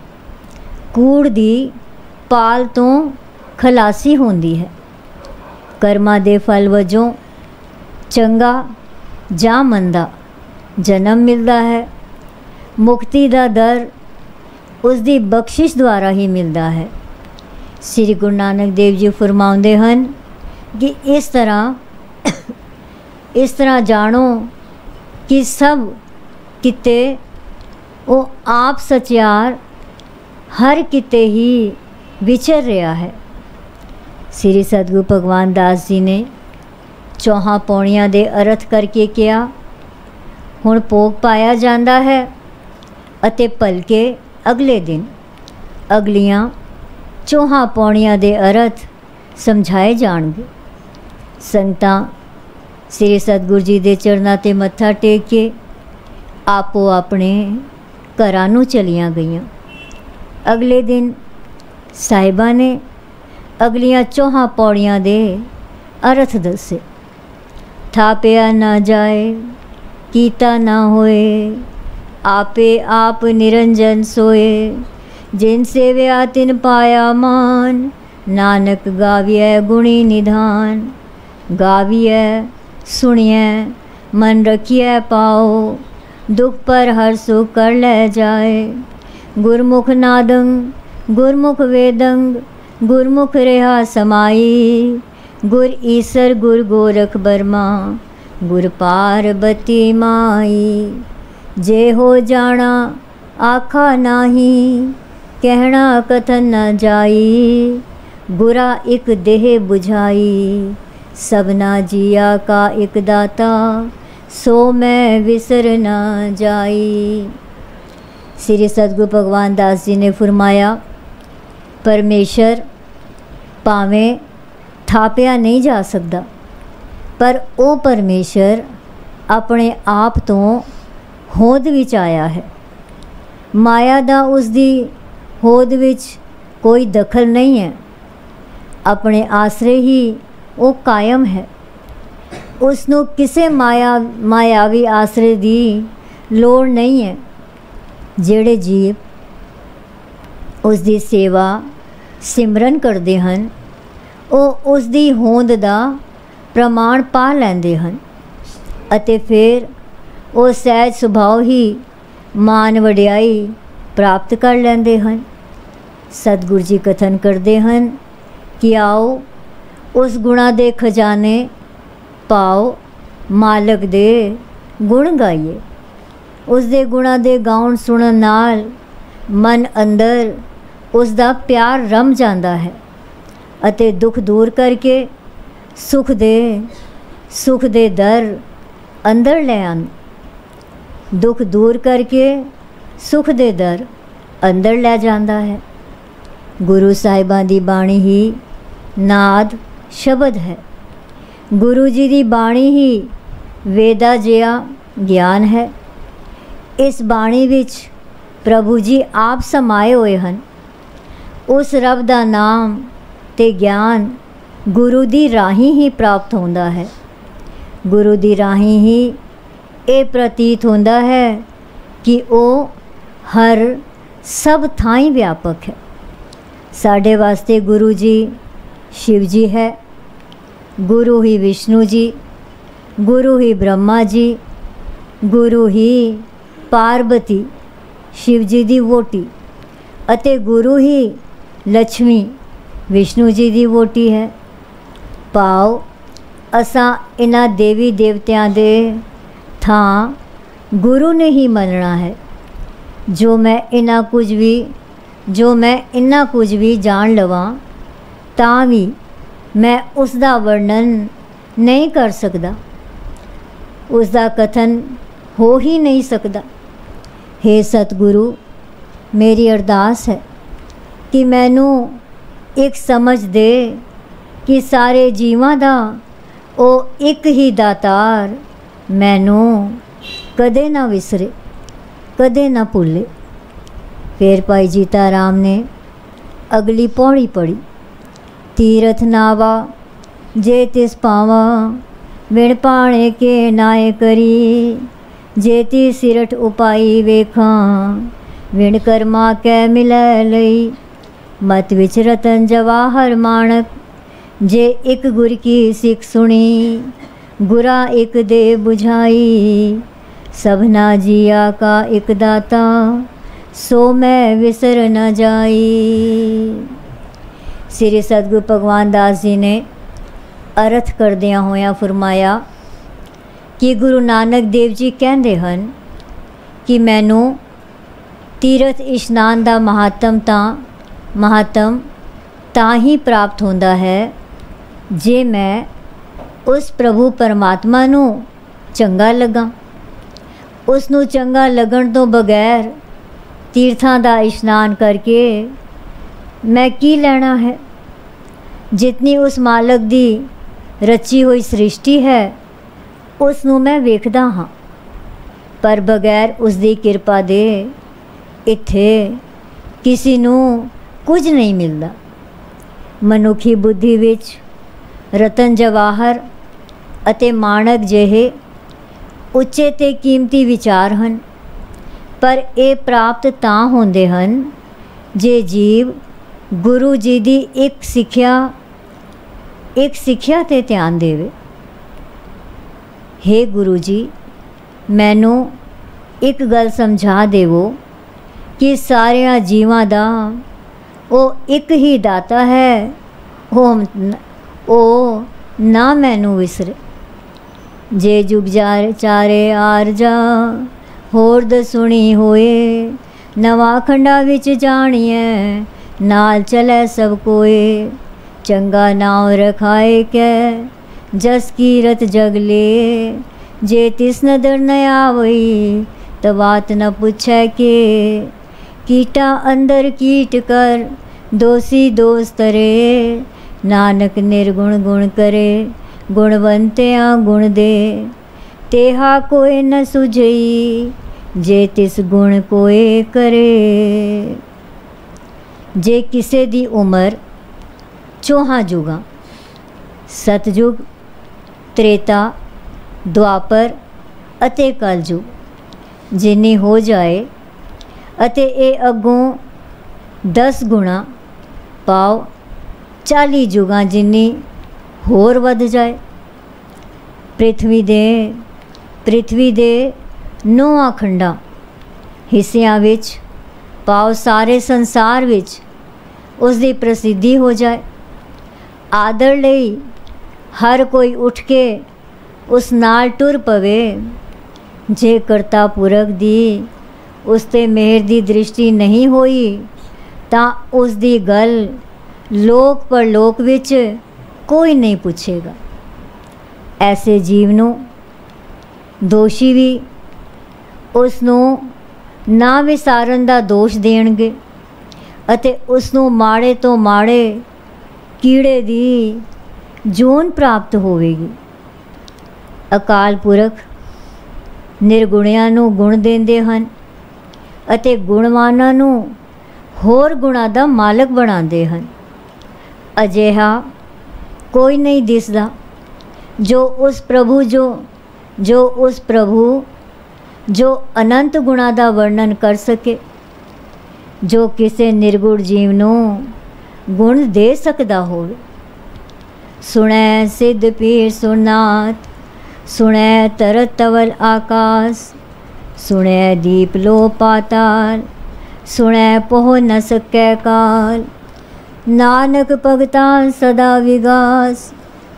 ਕੂੜ ਦੀ ਪਾਲ ਤੋਂ ਖਲਾਸੀ ਹੁੰਦੀ ਹੈ। ਕਰਮਾਂ ਦੇ ਫਲ ਵਜੋਂ ਚੰਗਾ ਜਾਂ ਮੰਦਾ ਜਨਮ ਮਿਲਦਾ ਹੈ। ਮੁਕਤੀ ਦਾ ਦਰ ਉਸ ਦੀ ਬਖਸ਼ਿਸ਼ ਦੁਆਰਾ ਹੀ ਮਿਲਦਾ ਹੈ। ਸ੍ਰੀ ਗੁਰੂ ਨਾਨਕ ਦੇਵ ਜੀ ਫਰਮਾਉਂਦੇ ਹਨ ਕਿ ਇਸ ਤਰ੍ਹਾਂ ਜਾਣੋ ਕਿ ਸਭ ਕਿਤੇ ਉਹ ਆਪ ਸਚਿਆਰ ਹਰ ਕਿਤੇ ਹੀ ਵਿਚਰ ਰਿਹਾ ਹੈ। ਸ੍ਰੀ ਸਤਿਗੁਰੂ ਭਗਵਾਨ ਦਾਸ ਜੀ ਨੇ 4 ਪੌੜੀਆਂ ਦੇ ਅਰਥ ਕਰਕੇ ਕਿਹਾ, ਹੁਣ ਭੋਗ ਪਾਇਆ ਜਾਂਦਾ ਹੈ ਅਤੇ ਭਲਕੇ ਅਗਲੇ ਦਿਨ ਅਗਲੀਆਂ 4 ਪੌੜੀਆਂ ਦੇ ਅਰਥ ਸਮਝਾਏ ਜਾਣਗੇ। ਸੰਗਤਾਂ ਸ੍ਰੀ ਸਤਿਗੁਰੂ ਜੀ ਦੇ ਚਰਨਾਂ 'ਤੇ ਮੱਥਾ ਟੇਕ ਕੇ ਆਪੋ ਆਪਣੇ ਘਰਾਂ ਨੂੰ ਚਲੀਆਂ ਗਈਆਂ। ਅਗਲੇ ਦਿਨ ਸਾਹਿਬਾਂ ਨੇ ਅਗਲੀਆਂ 4 ਪੌੜੀਆਂ ਦੇ ਅਰਥ ਦੱਸੇ। ਥਾਪਿਆ ਨਾ ਜਾਏ, ਕੀਤਾ ਨਾ ਹੋਏ, ਆਪੇ ਆਪ ਨਿਰੰਜਨ ਸੋਏ, ਜਿਨ ਸੇਵਿਆ ਤਿਨ ਪਾਇਆ ਮਾਨ, ਨਾਨਕ ਗਾਵੀਐ ਗੁਣੀ ਨਿਧਾਨ। ਗਾਵੀਐ ਸੁਣੀਐ ਮਨ ਰਖੀਐ ਪਾਓ, ਦੁਖ ਪਰ ਹਰ ਸੁਖ ਕਰ ਲੈ ਜਾਏ। ਗੁਰਮੁਖ ਨਾਦੰ ਗੁਰਮੁਖ ਵੇਦੰ, ਗੁਰਮੁਖ ਰਿਹਾ ਸਮਾਈ, ਗੁਰ ਈਸਰ ਗੁਰ ਗੋਰਖ ਬਰਮਾ, ਗੁਰ ਪਾਰਬਤੀ ਮਾਈ। ਜੇ ਹੋ ਜਾਣਾ ਆਖਾ ਨਾਹੀ, ਕਹਿਣਾ ਕਥਨ ਨ ਜਾਈ, ਗੁਰਾ ਇੱਕ ਦੇਹ ਬੁਝਾਈ, ਸਭਨਾ ਜੀਆ ਕਾ ਇੱਕ ਦਾਤਾ, ਸੋ ਮੈਂ ਵਿਸਰ ਨਾ ਜਾਈ। ਸ੍ਰੀ ਸਤਿਗੁਰੂ ਭਗਵਾਨ ਦਾਸ ਜੀ ਨੇ ਫਰਮਾਇਆ, ਪਰਮੇਸ਼ਰ ਭਾਵੇਂ ਥਾਪਿਆ ਨਹੀਂ ਜਾ ਸਕਦਾ, ਪਰ ਉਹ ਪਰਮੇਸ਼ਰ ਆਪਣੇ ਆਪ ਤੋਂ ਹੋਂਦ ਵਿੱਚ ਆਇਆ ਹੈ। ਮਾਇਆ ਦਾ ਉਸ ਦੀ ਹੋਂਦ ਵਿੱਚ ਕੋਈ ਦਖਲ ਨਹੀਂ ਹੈ। ਆਪਣੇ ਆਸਰੇ ਹੀ ਉਹ ਕਾਇਮ ਹੈ। ਉਸ ਨੂੰ ਕਿਸੇ ਮਾਇਆਵੀ ਆਸਰੇ ਦੀ ਲੋੜ ਨਹੀਂ ਹੈ। ਜਿਹੜੇ ਜੀਵ ਉਸ ਦੀ ਸੇਵਾ ਸਿਮਰਨ ਕਰਦੇ ਹਨ, ਉਹ ਉਸ ਦੀ ਹੋਂਦ ਦਾ ਪ੍ਰਮਾਣ ਪਾ ਲੈਂਦੇ ਹਨ ਅਤੇ ਫਿਰ ਉਹ ਸਹਿਜ ਸੁਭਾਅ ਹੀ ਮਾਨ ਵਡਿਆਈ ਪ੍ਰਾਪਤ ਕਰ ਲੈਂਦੇ ਹਨ। ਸਤਿਗੁਰੂ ਜੀ ਕਥਨ ਕਰਦੇ ਹਨ ਕਿ ਆਓ ਉਸ ਗੁਣਾਂ ਦੇ ਖਜ਼ਾਨੇ ਪਾਓ, ਮਾਲਕ ਦੇ ਗੁਣ ਗਾਈਏ। ਉਸ ਦੇ ਗੁਣਾਂ ਦੇ ਗਾਉਣ ਸੁਣਨ ਨਾਲ ਮਨ ਅੰਦਰ ਉਸ ਦਾ ਪਿਆਰ ਰਮ ਜਾਂਦਾ ਹੈ ਅਤੇ ਦੁੱਖ ਦੂਰ ਕਰਕੇ ਸੁਖ ਦੇ ਦਰ ਅੰਦਰ ਲੈ ਆਨ। ਦੁੱਖ ਦੂਰ ਕਰਕੇ ਸੁਖ ਦੇ ਦਰ ਅੰਦਰ ਲੈ ਜਾਂਦਾ ਹੈ। ਗੁਰੂ ਸਾਹਿਬਾਂ ਦੀ ਬਾਣੀ ਹੀ ਨਾਦ ਸ਼ਬਦ ਹੈ। ਗੁਰੂ ਜੀ ਦੀ ਬਾਣੀ ਹੀ ਵੇਦਾ ਜਿਹਾ ਗਿਆਨ ਹੈ। ਇਸ ਬਾਣੀ ਵਿੱਚ ਪ੍ਰਭੂ ਜੀ ਆਪ ਸਮਾਏ ਹੋਏ ਹਨ। ਉਸ ਰੱਬ ਦਾ ਨਾਮ ਤੇ ਗਿਆਨ ਗੁਰੂ ਦੀ ਰਾਹੀਂ ਹੀ ਪ੍ਰਾਪਤ ਹੁੰਦਾ ਹੈ। ਗੁਰੂ ਦੀ ਰਾਹੀਂ ਹੀ ਇਹ ਪ੍ਰਤੀਤ ਹੁੰਦਾ ਹੈ ਕਿ ਉਹ ਹਰ ਸਭ ਥਾਈਂ ਵਿਆਪਕ ਹੈ। ਸਾਡੇ ਵਾਸਤੇ ਗੁਰੂ ਜੀ शिव जी है, गुरु ही विष्णु जी, गुरु ही ब्रह्मा जी, गुरु ही पार्वती शिव जी दी वोटी अते गुरु ही लक्ष्मी विष्णु जी दी वोटी है। पाओ असां इन्हां देवी देवतियां दे थां गुरु ने ही मनना है। जो मैं इन्ना कुछ भी जान लवां ਤਾਂ ਵੀ ਮੈਂ ਉਸ ਦਾ ਵਰਣਨ ਨਹੀਂ ਕਰ ਸਕਦਾ, ਉਸ ਦਾ ਕਥਨ ਹੋ ਹੀ ਨਹੀਂ ਸਕਦਾ। ਹੇ ਸਤਿਗੁਰੂ, ਮੇਰੀ ਅਰਦਾਸ ਹੈ ਕਿ ਮੈਨੂੰ ਇੱਕ ਸਮਝ ਦੇ ਕਿ ਸਾਰੇ ਜੀਵਾਂ ਦਾ ਉਹ ਇੱਕ ਹੀ ਦਾਤਾਰ ਮੈਨੂੰ ਕਦੇ ਨਾ ਵਿਸਰੇ, ਕਦੇ ਨਾ ਭੁੱਲੇ। ਫਿਰ ਭਾਈ ਜੀਤਾ ਰਾਮ ਨੇ ਅਗਲੀ ਪੌੜੀ ਪੜ੍ਹੀ। तीरथ नावा जे तिस पावा, विण पाणे के नाए करी, जेती सिरठ उपाई वेखा, विण कर्मा कै मिलै लई, मत विच रतन जवाहर माणक, जे एक गुर की सिख सुनी, गुरा एक दे बुझाई, सबना जिया का एक दाता, सो मैं विसर न जाई। श्री सतगुरु भगवान दास जी ने अर्थ करदियां होया फरमाया कि गुरु नानक देव जी कहते हैं कि मैनू तीरथ इशनान का महात्म तां ही प्राप्त होंदा है जे मैं उस प्रभु परमात्मा नू चंगा लगा। उसनू चंगा लगन तो बगैर तीर्थां दा इशनान करके मैं की लेना है। जितनी उस मालक दी रची हुई सृष्टि है उसनू मैं वेखदा हाँ, पर बगैर उसदी किरपा दे इत्थे किसी नू कुछ नहीं मिलता। मनुखी बुद्धि विच रतन जवाहर अते माणक जिहे उच्चे ते कीमती विचार हैं, पर ये प्राप्त तां होंदे हैं जे जीव गुरु जी दी एक सिक्ख्या ते ध्यान देवे। हे गुरु जी, मैनू एक गल समझा देवो कि सारिया जीवां दा वो एक ही दाता है, ओ ना मैनू विसरे। जे जुग चारे आर जा, होर दसुणी होए, नवा खंडा विच जानिए, नाल चले सब कोए। चंगा नाव रखाए कै, जस कीरत जग ले, जे तिस नदर न आवई, तवात न पूछै के। कीटा अंदर कीट कर, दोषी दोष तरे, नानक निर्गुण गुण करे, गुणवंत्या गुण दे। तेहा कोई न सुझई, जे तिस गुण कोई करे। जे किसे दी उम्र चौहां जुगां सतयुग, त्रेता, द्वापर अते कलयुग जिन्नी हो जाए अते ये अगों 10 गुणा पाव 40 जुगां जिन्नी होर वध जाए। पृथ्वी दे 9 खंडां हिस्सियां विच पाव सारे संसार विच उसकी प्रसिद्धि हो जाए। आदर लई हर कोई उठ के उस नाल टुर पवे। जे करता पुरख दी उस ते मेहर दी दृष्टि नहीं होई तां उस दी गल लोक परलोक विच कोई नहीं पूछेगा। ऐसे जीव नू दोषी भी उसनू ना विसारन दा दोष देणगे अते उसनू माड़े तो माड़े कीड़े दी जून प्राप्त होवेगी। अकाल पुरख निर्गुणियां नू गुण देंदे हन अते गुणवानां नू होर गुणां दा मालक बनांदे हन। अजिहा कोई नहीं दिसदा जो उस प्रभु जो अनंत गुणा दा वर्णन कर सके, जो किसे निर्गुण जीव नू गुण दे सकदा होवे। सुनै सिद्ध पीर सुरनाथ, सुनै तरत तवल आकाश, सुनै दीप लो पाताल, सुनै पोह न सकै काल। नानक भगतां सदा विगास,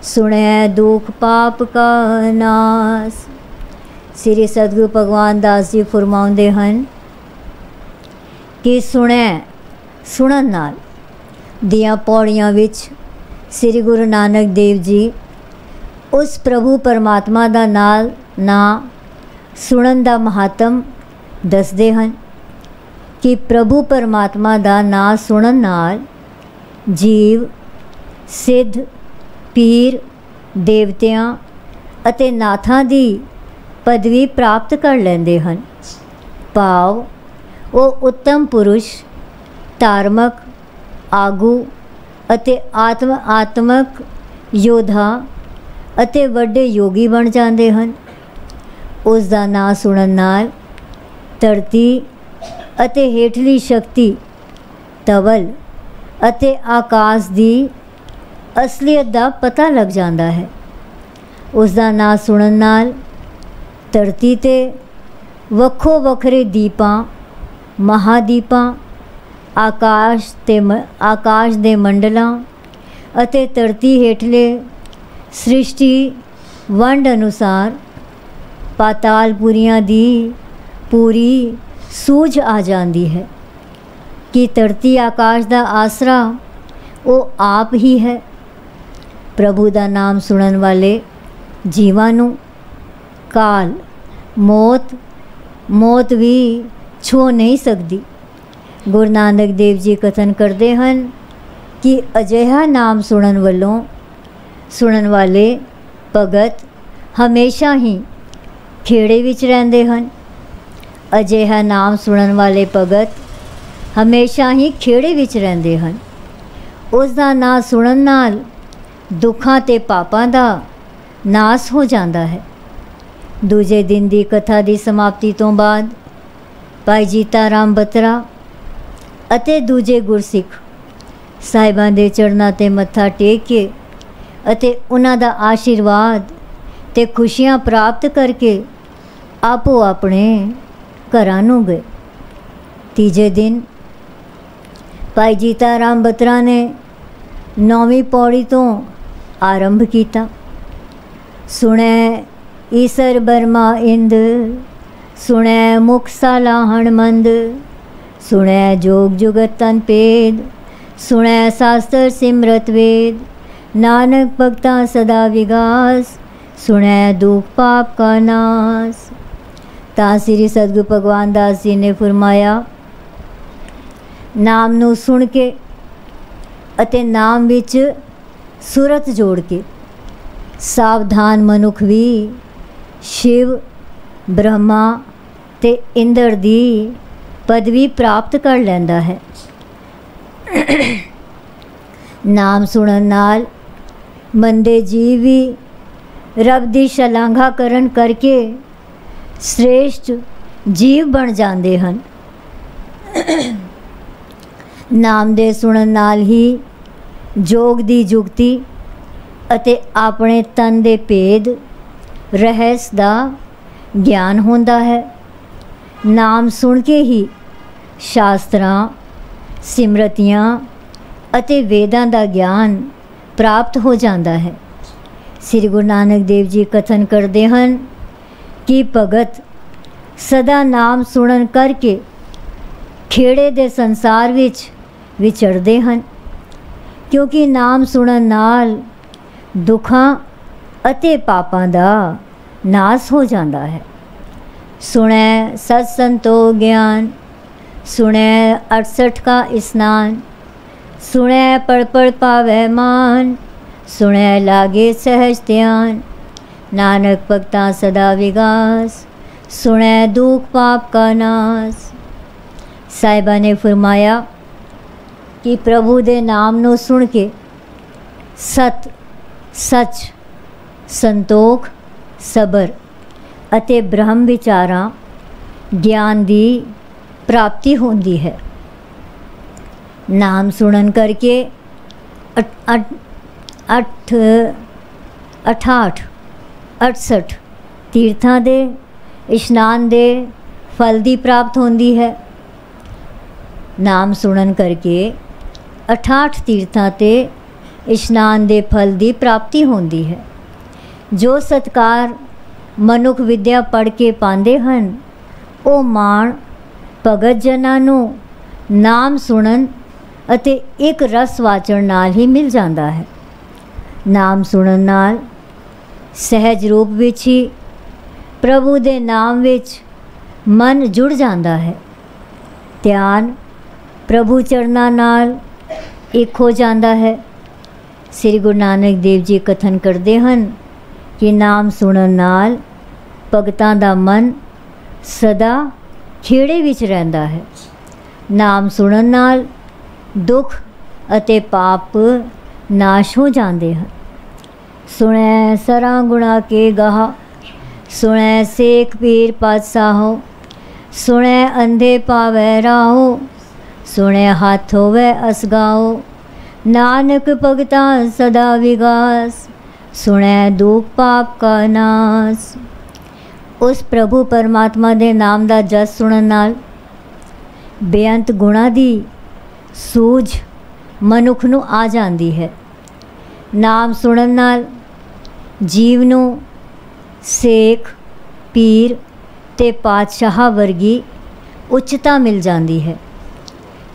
सुनै दुख पाप का नाश। श्री सतगुरु भगवान दास जी फरमाउंदे हन कि सुनन नाल दियां पौड़ियां विच श्री गुरु नानक देव जी उस प्रभु परमात्मा दा ना सुनन दा महात्म दसदे हन कि प्रभु परमात्मा दा ना सुनन नाल जीव सिद्ध पीर देवतियां अते नाथां दी पदवी प्राप्त कर लेंदे हन। भाव वो उत्तम पुरुष धार्मिक आगू अते आत्मक योद्धा अते वड्डे योगी बन जाते हैं। उसका नाम सुनन नाल धरती अते हेठली शक्ति तवल ਅਤੇ ਆਕਾਸ਼ ਦੀ ਅਸਲੀਅਤ ਦਾ ਪਤਾ ਲੱਗ ਜਾਂਦਾ ਹੈ। ਉਸ ਦਾ ਨਾਂ ਸੁਣਨ ਨਾਲ ਧਰਤੀ 'ਤੇ ਵੱਖੋ ਵੱਖਰੇ ਦੀਪਾਂ, ਮਹਾਦੀਪਾਂ, ਆਕਾਸ਼ ਦੇ ਮੰਡਲਾਂ ਅਤੇ ਧਰਤੀ ਹੇਠਲੇ ਸ੍ਰਿਸ਼ਟੀ ਵੰਡ ਅਨੁਸਾਰ ਪਾਤਾਲਪੁਰੀਆਂ ਦੀ ਪੂਰੀ ਸੂਝ ਆ ਜਾਂਦੀ ਹੈ ਕਿ ਧਰਤੀ ਆਕਾਸ਼ ਦਾ ਆਸਰਾ ਉਹ ਆਪ ਹੀ ਹੈ। ਪ੍ਰਭੂ ਦਾ ਨਾਮ ਸੁਣਨ ਵਾਲੇ ਜੀਵਾਂ ਨੂੰ ਕਾਲ, ਮੌਤ ਵੀ ਛੋ ਨਹੀਂ ਸਕਦੀ। ਗੁਰੂ ਨਾਨਕ ਦੇਵ ਜੀ ਕਥਨ ਕਰਦੇ ਹਨ ਕਿ ਅਜਿਹਾ ਨਾਮ ਸੁਣਨ ਵਾਲੇ ਭਗਤ ਹਮੇਸ਼ਾ ਹੀ ਖੇੜੇ ਵਿੱਚ ਰਹਿੰਦੇ ਹਨ। ਅਜਿਹਾ ਨਾਮ ਸੁਣਨ ਵਾਲੇ ਭਗਤ ਹਮੇਸ਼ਾ ਹੀ ਖੇੜੇ ਵਿੱਚ ਰਹਿੰਦੇ ਹਨ। ਉਸ ਦਾ ਨਾਂ ਸੁਣਨ ਨਾਲ ਦੁੱਖਾਂ ਤੇ ਪਾਪਾਂ ਦਾ ਨਾਸ ਹੋ ਜਾਂਦਾ ਹੈ। ਦੂਜੇ ਦਿਨ ਦੀ ਕਥਾ ਦੀ ਸਮਾਪਤੀ ਤੋਂ ਬਾਅਦ ਭਾਈ ਜੀਤਾ ਰਾਮ ਬਤਰਾ ਅਤੇ ਦੂਜੇ ਗੁਰਸਿੱਖ ਸਾਹਿਬਾਂ ਦੇ ਚਰਨਾਂ 'ਤੇ ਮੱਥਾ ਟੇਕ ਕੇ ਅਤੇ ਉਹਨਾਂ ਦਾ ਆਸ਼ੀਰਵਾਦ ਤੇ ਖੁਸ਼ੀਆਂ ਪ੍ਰਾਪਤ ਕਰਕੇ ਆਪੋ ਆਪਣੇ ਘਰਾਂ ਨੂੰ ਗਏ। ਤੀਜੇ ਦਿਨ ਭਾਈ ਜੀਤਾ ਰਾਮ ਬਤਰਾ ਨੇ 9ਵੀਂ ਪੌੜੀ ਤੋਂ ਆਰੰਭ ਕੀਤਾ। ਸੁਣੈ ਈਸਰ ਬਰਮਾ ਇੰਦ, ਸੁਣੈ ਮੁਖ ਸਾਲਾਹਣ ਮੰਦ, ਸੁਣੈ ਜੋਗ ਜੁਗਤ ਤਨ ਭੇਦ, ਸੁਣੈ ਸਾਸਤਰ ਸਿਮਰਤ ਵੇਦ, ਨਾਨਕ ਭਗਤਾ ਸਦਾ ਵਿਗਾਸ, ਸੁਣੈ ਦੁਖ ਪਾਪ ਕਾ ਨਾਸ। ਤਾਂ ਸ੍ਰੀ ਸਤਿਗੁਰੂ ਭਗਵਾਨ ਦਾਸ ਜੀ ਨੇ ਫਰਮਾਇਆ, ਨਾਮ ਨੂੰ ਸੁਣ ਕੇ ਅਤੇ ਨਾਮ ਵਿੱਚ ਸੁਰਤ ਜੋੜ ਕੇ ਸਾਵਧਾਨ ਮਨੁੱਖ ਵੀ ਸ਼ਿਵ, ਬ੍ਰਹਮਾ ਤੇ ਇੰਦਰ ਦੀ ਪਦਵੀ ਪ੍ਰਾਪਤ ਕਰ ਲੈਂਦਾ ਹੈ। ਨਾਮ ਸੁਣਨ ਨਾਲ ਮੰਦੇ ਜੀਵ ਵੀ ਰੱਬ ਦੀ ਸ਼ਲਾਘਾ ਕਰਨ ਕਰਕੇ ਸ੍ਰੇਸ਼ਟ ਜੀਵ ਬਣ ਜਾਂਦੇ ਹਨ। ਨਾਮ ਦੇ ਸੁਣਨ ਨਾਲ ਹੀ ਜੋਗ ਦੀ ਜੁਗਤੀ ਅਤੇ ਆਪਣੇ ਤਨ ਦੇ ਭੇਦ ਰਹੱਸ ਦਾ ਗਿਆਨ ਹੁੰਦਾ ਹੈ। ਨਾਮ ਸੁਣ ਕੇ ਹੀ ਸ਼ਾਸਤਰਾਂ, ਸਿਮਰਤੀਆਂ ਅਤੇ ਵੇਦਾਂ ਦਾ ਗਿਆਨ ਪ੍ਰਾਪਤ ਹੋ ਜਾਂਦਾ ਹੈ। ਸ੍ਰੀ ਗੁਰੂ ਨਾਨਕ ਦੇਵ ਜੀ ਕਥਨ ਕਰਦੇ ਹਨ ਕਿ ਭਗਤ ਸਦਾ ਨਾਮ ਸੁਣਨ ਕਰਕੇ ਖੇੜੇ ਦੇ ਸੰਸਾਰ ਵਿੱਚ ਵਿਚਰਦੇ ਹਨ, ਕਿਉਂਕਿ ਨਾਮ ਸੁਣਨ ਨਾਲ ਦੁੱਖਾਂ ਅਤੇ ਪਾਪਾਂ ਦਾ ਨਾਸ ਹੋ ਜਾਂਦਾ ਹੈ। ਸੁਣੈ ਸਤ ਸੰਤੋਖ ਗਿਆਨ, ਸੁਣੈ 68 का स्नान, सुनै पढ़ पढ़ पावै मान, सुनै लागे सहज ध्यान, नानक भगता सदा विगास, सुनै दुख पाप का नास। साहिबा ने फरमाया कि प्रभु दे नाम नू सुन के सत, सच, संतोख, सबर ਅਤੇ ਬ੍ਰਹਮ ਵਿਚਾਰਾਂ ਗਿਆਨ ਦੀ ਪ੍ਰਾਪਤੀ ਹੁੰਦੀ ਹੈ। ਨਾਮ ਸੁਣਨ ਕਰਕੇ 68 ਤੀਰਥਾਂ ਦੇ ਇਸ਼ਨਾਨ ਦੇ ਫਲ ਦੀ ਪ੍ਰਾਪਤ ਹੁੰਦੀ ਹੈ। ਨਾਮ ਸੁਣਨ ਕਰਕੇ 68 ਤੀਰਥਾਂ ਤੇ ਇਸ਼ਨਾਨ ਦੇ ਫਲ ਦੀ ਪ੍ਰਾਪਤੀ ਹੁੰਦੀ ਹੈ। ਜੋ ਸਤਕਾਰ ਮਨੁੱਖ ਵਿਦਿਆ ਪੜ੍ਹ ਕੇ ਪਾਉਂਦੇ ਹਨ, ਉਹ ਮਾਣ ਭਗਤ ਜਨਾਂ ਨੂੰ ਨਾਮ ਸੁਣਨ ਅਤੇ ਇੱਕ ਰਸ ਵਾਚਣ ਨਾਲ ਹੀ ਮਿਲ ਜਾਂਦਾ ਹੈ। ਨਾਮ ਸੁਣਨ ਨਾਲ ਸਹਿਜ ਰੂਪ ਵਿੱਚ ਹੀ ਪ੍ਰਭੂ ਦੇ ਨਾਮ ਵਿੱਚ ਮਨ ਜੁੜ ਜਾਂਦਾ ਹੈ। ਧਿਆਨ ਪ੍ਰਭੂ ਚਰਨਾਂ ਨਾਲ ਇੱਕ ਹੋ ਜਾਂਦਾ ਹੈ। ਸ੍ਰੀ ਗੁਰੂ ਨਾਨਕ ਦੇਵ ਜੀ ਕਥਨ ਕਰਦੇ ਹਨ ਕਿ ਨਾਮ ਸੁਣਨ ਨਾਲ ਭਗਤਾਂ ਦਾ ਮਨ ਸਦਾ ਖੇੜੇ ਵਿੱਚ ਰਹਿੰਦਾ ਹੈ। ਨਾਮ ਸੁਣਨ ਨਾਲ ਦੁੱਖ ਅਤੇ ਪਾਪ ਨਾਸ਼ ਹੋ ਜਾਂਦੇ ਹਨ। ਸੁਣੈ ਸਰਾਂ ਗੁਣਾ ਕੇ ਗਾਹ, ਸੁਣੈ ਸੇਖ ਪੀਰ ਪਾਤਸ਼ਾਹੋ, ਸੁਣੈ ਅੰਧੇ ਪਾਵੈ ਰਾਹੋ, सुने हाथ होवे असगाओ, नानक भगतां सदा विगास, सुने दुख पाप का नास। उस प्रभु परमात्मा दे नाम दा जस सुनन नाल बेअंत गुणां दी सूझ मनुख नूं आ जांदी है। नाम सुनन नाल जीव नूं सेख, पीर ते पातशाह वर्गी उच्चता मिल जाती है।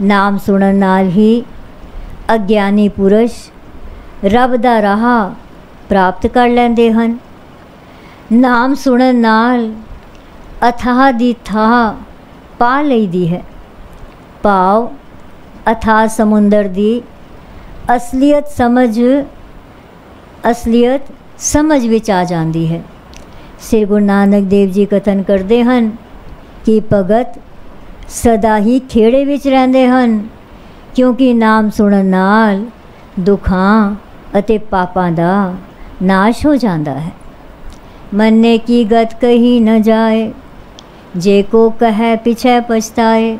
नाम सुनन नाल ही अग्यानी पुरुष रब दा राह प्राप्त कर लैंदे हन। नाम सुनन नाल अथाह दी थाह पा लईदी है। पाव अथाह समुंदर दी असलियत समझ विच आ जाती है। श्री गुरु नानक देव जी कथन करते हैं कि भगत सदा ही खेड़े विच रहंदे हन, क्योंकि नाम सुनन नाल दुखां अते पापां दा नाश हो जाता है। मन्ने की गत कही न जाए, जे को कहे पिछे पछताए।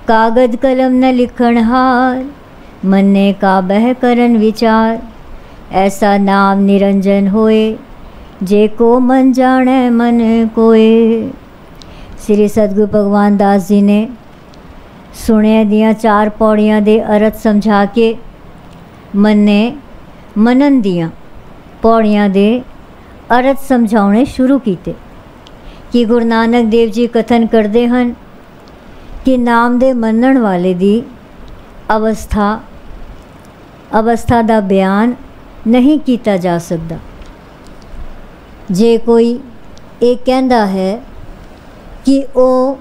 कागद कलम न लिखण हार, मन्ने का बह करन विचार। ऐसा नाम निरंजन होए, जे को मन जाने मन कोए। श्री सतगुरु भगवान दास जी ने सुने दियां 4 पौड़ियां दे अर्थ समझा के मन्ने मनन दियां पौड़ियां दे अर्थ समझाने शुरू किए कि गुरु नानक देव जी कथन करते हैं कि नाम दे मनण वाले दी अवस्था दा बयान नहीं किया जा सकता। जे कोई ये कहता है कि वो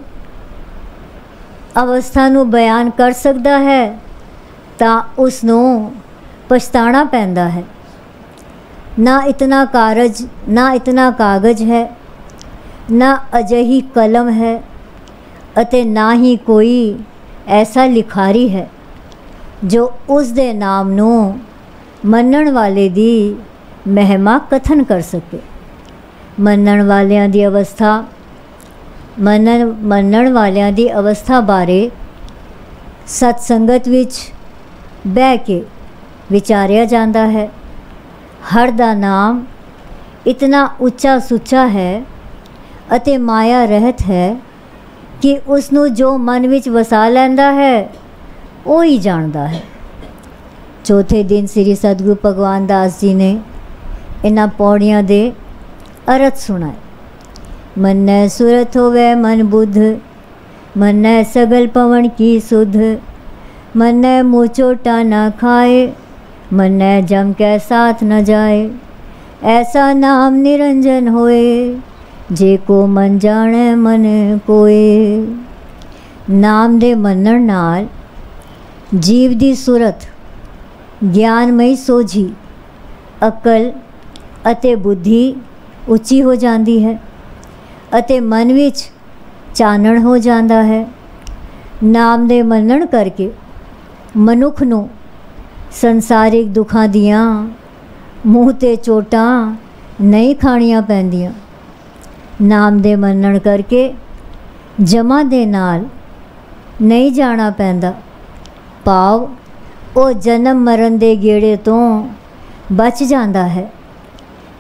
अवस्था नू बयान कर सकता है तो उसनों पछताना पैंदा है। ना इतना कागज है, ना अजही कलम है, अते ना ही कोई ऐसा लिखारी है जो उस दे नाम नू मनण वाले दी महिमा कथन कर सके। मनण वालियां दी अवस्था बारे सत्संगत विच बह के विचारिया जाता है। हर दा नाम इतना उच्चा सुच्चा है अते माया रहत है कि उसनू जो मन विच वसा लैंदा है वो ही जानता है। चौथे दिन श्री सतगुरु भगवान दास जी ने इन्हां पौड़ियां दे अर्थ सुनाए। मन्नै सुरत होवे मन बुद्ध, मन्नै सगल पवन की सुध। मन्नै मुँह चोटा न खाए, मन्नै जम के साथ न जाए। ऐसा नाम निरंजन होए, जे को मन जाने मन कोए। नाम दे मनण नाल जीव दी सुरत, ज्ञानमयी सोझी, अकल अते बुद्धि उच्ची हो जाती है अते मन विच चानण हो जाता है। नाम दे मनण करके मनुख नूं संसारिक दुखां दियां मूँह ते चोटां नहीं खाणियां पैंदियां। नाम दे मनण करके जमा दे नाल नहीं जाना पैंदा। पाव वो जन्म मरण दे गेड़े तो बच जाता है।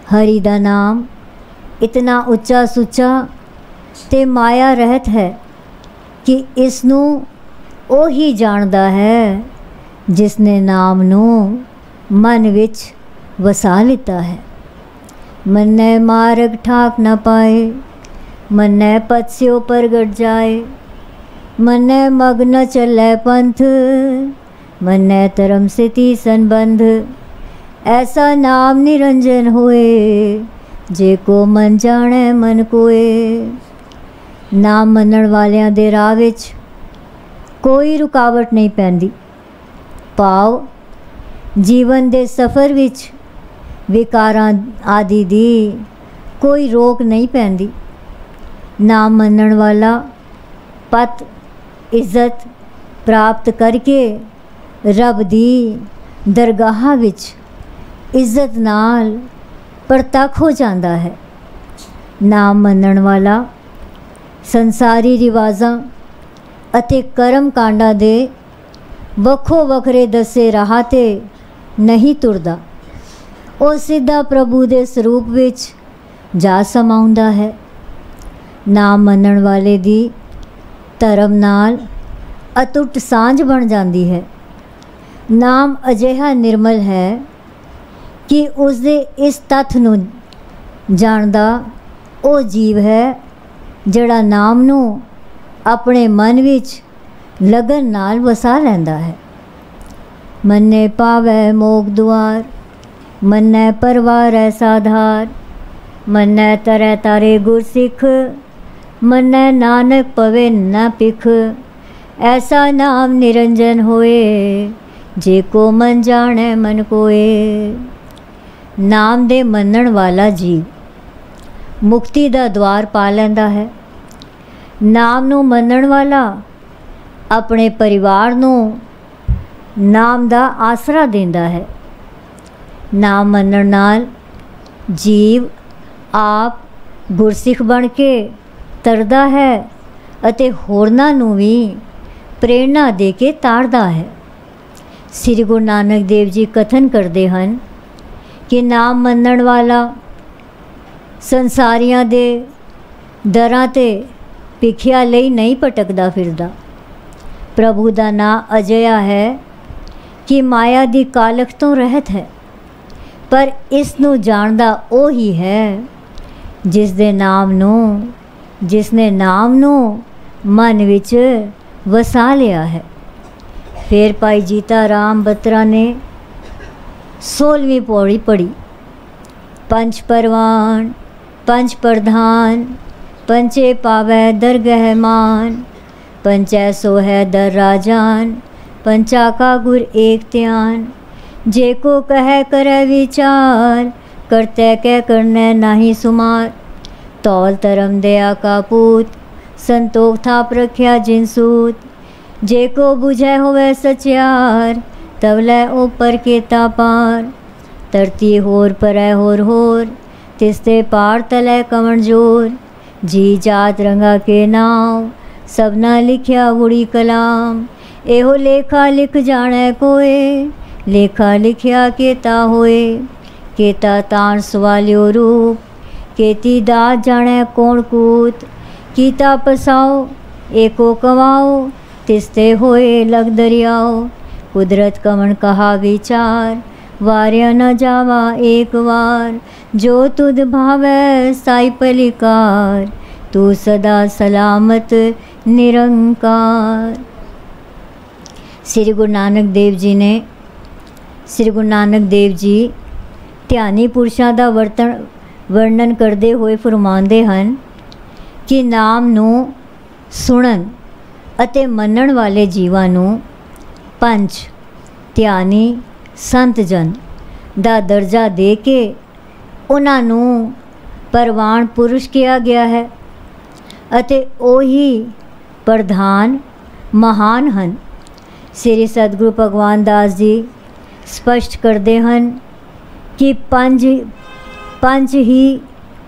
हरि दा नाम इतना उच्चा सुच्चा ते माया रहत है कि इसनू वो ही जानता है जिसने नाम नू मन विच वसा लिता है। मन्नै मार्ग ठाक न पाए, मन्नै पथ स्यो परगट जाए। मन्नै मग न चलै पंथ, मन्नै धर्म से ती संबंध। ऐसा नाम निरंजन होए, जे को मन जाने मन कोए। नाम मनण वालियां दे राह विच कोई रुकावट नहीं पैंदी। पाव जीवन दे सफ़र विच विकारां आदि दी कोई रोक नहीं पैंदी। नाम मनण वाला पत इज्जत प्राप्त करके रब दी दरगाह विच इज्जत नाल परतख हो जाता है। नाम मनण वाला संसारी रिवाज़ां ਅਤੇ ਕਰਮ ਕਾਂਡਾਂ ਦੇ ਵੱਖੋ ਵੱਖਰੇ ਦੱਸੇ ਰਾਹ 'ਤੇ ਨਹੀਂ ਤੁਰਦਾ। ਉਹ ਸਿੱਧਾ ਪ੍ਰਭੂ ਦੇ ਸਰੂਪ ਵਿੱਚ ਜਾ ਸਮਾਉਂਦਾ ਹੈ। ਨਾਮ ਮੰਨਣ ਵਾਲੇ ਦੀ ਧਰਮ ਨਾਲ ਅਟੁੱਟ ਸਾਂਝ ਬਣ ਜਾਂਦੀ ਹੈ। ਨਾਮ ਅਜਿਹਾ ਨਿਰਮਲ ਹੈ ਕਿ ਉਸਦੇ ਇਸ ਤੱਥ ਨੂੰ ਜਾਣਦਾ ਉਹ ਜੀਵ ਹੈ ਜਿਹੜਾ ਨਾਮ ਨੂੰ ਆਪਣੇ ਮਨ ਵਿੱਚ ਲਗਨ ਨਾਲ ਵਸਾ ਲੈਂਦਾ ਹੈ। ਮੰਨੇ ਪਾਵੈ ਮੋਖ ਦੁਆਰ, ਮੰਨੈ ਪਰਵਾਰੈ ਸਾਧਾਰ, ਮੰਨੈ ਤਰੈ ਤਾਰੇ ਗੁਰਸਿੱਖ, ਮੰਨੈ ਨਾਨਕ ਪਵੇ ਨਾ ਪਿਖ। ਐਸਾ ਨਾਮ ਨਿਰੰਜਨ ਹੋਏ, ਜੇ ਕੋ ਮਨ ਜਾਣੈ ਮਨ ਕੋਏ। ਨਾਮ ਦੇ ਮੰਨਣ ਵਾਲਾ ਜੀਵ ਮੁਕਤੀ ਦਾ ਦੁਆਰ ਪਾ ਲੈਂਦਾ ਹੈ। ਨਾਮ ਨੂੰ ਮੰਨਣ ਵਾਲਾ ਆਪਣੇ ਪਰਿਵਾਰ ਨੂੰ ਨਾਮ ਦਾ ਆਸਰਾ ਦਿੰਦਾ ਹੈ। ਨਾਮ ਮੰਨਣ ਨਾਲ ਜੀਵ ਆਪ ਗੁਰਸਿੱਖ ਬਣ ਕੇ ਤਰਦਾ ਹੈ ਅਤੇ ਹੋਰਨਾਂ ਨੂੰ ਵੀ ਪ੍ਰੇਰਣਾ ਦੇ ਕੇ ਤਾਰਦਾ ਹੈ। ਸ੍ਰੀ ਗੁਰੂ ਨਾਨਕ ਦੇਵ ਜੀ ਕਥਨ ਕਰਦੇ ਹਨ ਕਿ ਨਾਮ ਮੰਨਣ ਵਾਲਾ ਸੰਸਾਰੀਆਂ ਦੇ ਦਰਾਂ 'ਤੇ ਭਿਖਿਆ ਲਈ ਨਹੀਂ ਭਟਕਦਾ ਫਿਰਦਾ। ਪ੍ਰਭੂ ਦਾ ਨਾਂ ਅਜਿਹਾ ਹੈ ਕਿ ਮਾਇਆ ਦੀ ਕਾਲਖ ਤੋਂ ਰਹਿਤ ਹੈ, ਪਰ ਇਸ ਨੂੰ ਜਾਣਦਾ ਉਹ ਹੀ ਹੈ ਜਿਸਨੇ ਨਾਮ ਨੂੰ ਮਨ ਵਿੱਚ ਵਸਾ ਲਿਆ ਹੈ। ਫਿਰ ਭਾਈ ਜੀਤਾ ਰਾਮ ਬਤਰਾ ਨੇ 16ਵੀਂ ਪੌੜੀ ਪੜ੍ਹੀ। ਪੰਜ ਪਰਵਾਨ ਪੰਜ ਪ੍ਰਧਾਨ, ਪੰਚੇ ਪਾਵੈ ਦਰਗਹਿ ਮਾਨ, पंचै सो है दर राजान, पंचा का गुर एक त्यान। जे को कह करे विचार, करते कह करने नाही सुमार। तौल तरम दया का पूत, संतोख थाप रख्या जिनसूत। जे को बुझे होवे सचियार, तवलै ऊपर के तापार। तरती होर परै होर, तिसते पार तलै कमण जोर। जी जात रंगा के नाम, सबना लिखिया उड़ी कलाम। एहो लेखा लिख जाने कोए, लेखा लिखिया केता होए। केता ताण सवालियो रूप, केती दात जाने कौन कूत। कीता पसाओ एको कमाओ, तिसते होए लग दरियाओ। कुदरत कमन कहा विचार, वार्या न जावा एक वार। जो तुद भावै साई पलिकार, तू सदा सलामत निरंकार। श्री गुरु नानक देव जी ਧਿਆਨੀ ਪੁਰਸ਼ਾਂ ਦਾ ਵਰਣਨ ਕਰਦੇ ਹੋਏ ਫਰਮਾਉਂਦੇ ਹਨ ਕਿ ਨਾਮ ਨੂੰ ਸੁਣਨ ਅਤੇ ਮੰਨਣ ਵਾਲੇ ਜੀਵਾਂ ਨੂੰ ਪੰਜ ਧਿਆਨੀ ਸੰਤ ਜਨ ਦਾ ਦਰਜਾ ਦੇ ਕੇ ਉਹਨਾਂ ਨੂੰ ਪ੍ਰਵਾਨ ਪੁਰਸ਼ ਕਿਹਾ ਗਿਆ ਹੈ ਅਤੇ ਉਹੀ ਪ੍ਰਧਾਨ ਮਹਾਨ ਹਨ। ਸ੍ਰੀ ਸਤਿਗੁਰੂ ਭਗਵਾਨ ਦਾਸ ਜੀ ਸਪਸ਼ਟ ਕਰਦੇ ਹਨ ਕਿ ਪੰਜ ਹੀ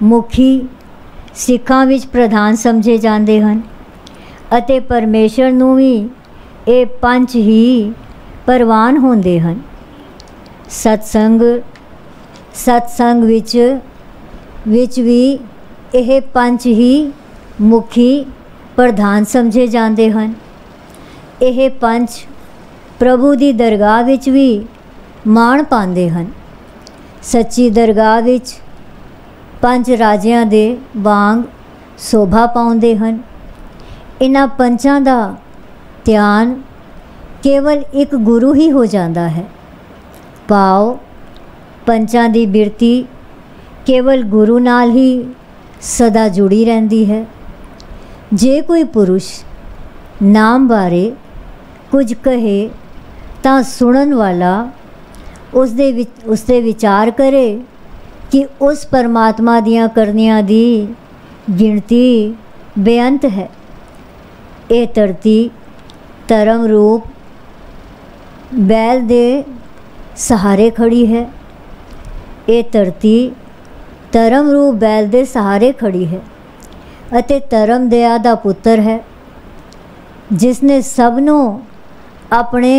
ਮੁਖੀ ਸਿੱਖਾਂ ਵਿੱਚ ਪ੍ਰਧਾਨ ਸਮਝੇ ਜਾਂਦੇ ਹਨ ਅਤੇ ਪਰਮੇਸ਼ਰ ਨੂੰ ਵੀ ਇਹ ਪੰਜ ਹੀ ਪ੍ਰਵਾਨ ਹੁੰਦੇ ਹਨ। ਸਤਸੰਗ ਵਿੱਚ ਵੀ ਇਹ ਪੰਜ ਹੀ ਮੁਖੀ ਪ੍ਰਧਾਨ ਸਮਝੇ ਜਾਂਦੇ ਹਨ। ਇਹ ਪੰਜ ਪ੍ਰਭੂ ਦੀ ਦਰਗਾਹ ਵਿੱਚ ਵੀ ਮਾਣ ਪਾਉਂਦੇ ਹਨ। ਸੱਚੀ ਦਰਗਾਹ ਵਿੱਚ ਪੰਜ ਰਾਜਿਆਂ ਦੇ ਵਾਂਗ ਸ਼ੋਭਾ ਪਾਉਂਦੇ ਹਨ। ਇਹਨਾਂ ਪੰਚਾਂ ਦਾ ਧਿਆਨ ਕੇਵਲ ਇੱਕ ਗੁਰੂ ਹੀ ਹੋ ਜਾਂਦਾ ਹੈ। ਭਾਵ ਪੰਚਾਂ ਦੀ ਬਿਰਤੀ ਕੇਵਲ ਗੁਰੂ ਨਾਲ ਹੀ ਸਦਾ ਜੁੜੀ ਰਹਿੰਦੀ ਹੈ। ਜੇ ਕੋਈ ਪੁਰਸ਼ ਨਾਮ ਬਾਰੇ ਕੁਝ ਕਹੇ ਤਾਂ ਸੁਣਨ ਵਾਲਾ ਉਸ 'ਤੇ ਵਿਚਾਰ ਕਰੇ ਕਿ ਉਸ ਪਰਮਾਤਮਾ ਦੀਆਂ ਕਰਨੀਆਂ ਦੀ ਗਿਣਤੀ ਬੇਅੰਤ ਹੈ। ਇਹ ਧਰਤੀ ਧਰਮ ਰੂਪ ਬੈਲ ਦੇ ਸਹਾਰੇ ਖੜੀ ਹੈ। ਇਹ ਧਰਤੀ ਧਰਮ ਰੂਪ ਬੈਲ ਦੇ ਸਹਾਰੇ ਖੜੀ ਹੈ ਅਤੇ ਧਰਮ ਦਇਆ ਦਾ ਪੁੱਤਰ ਹੈ। जिसने सबनों अपने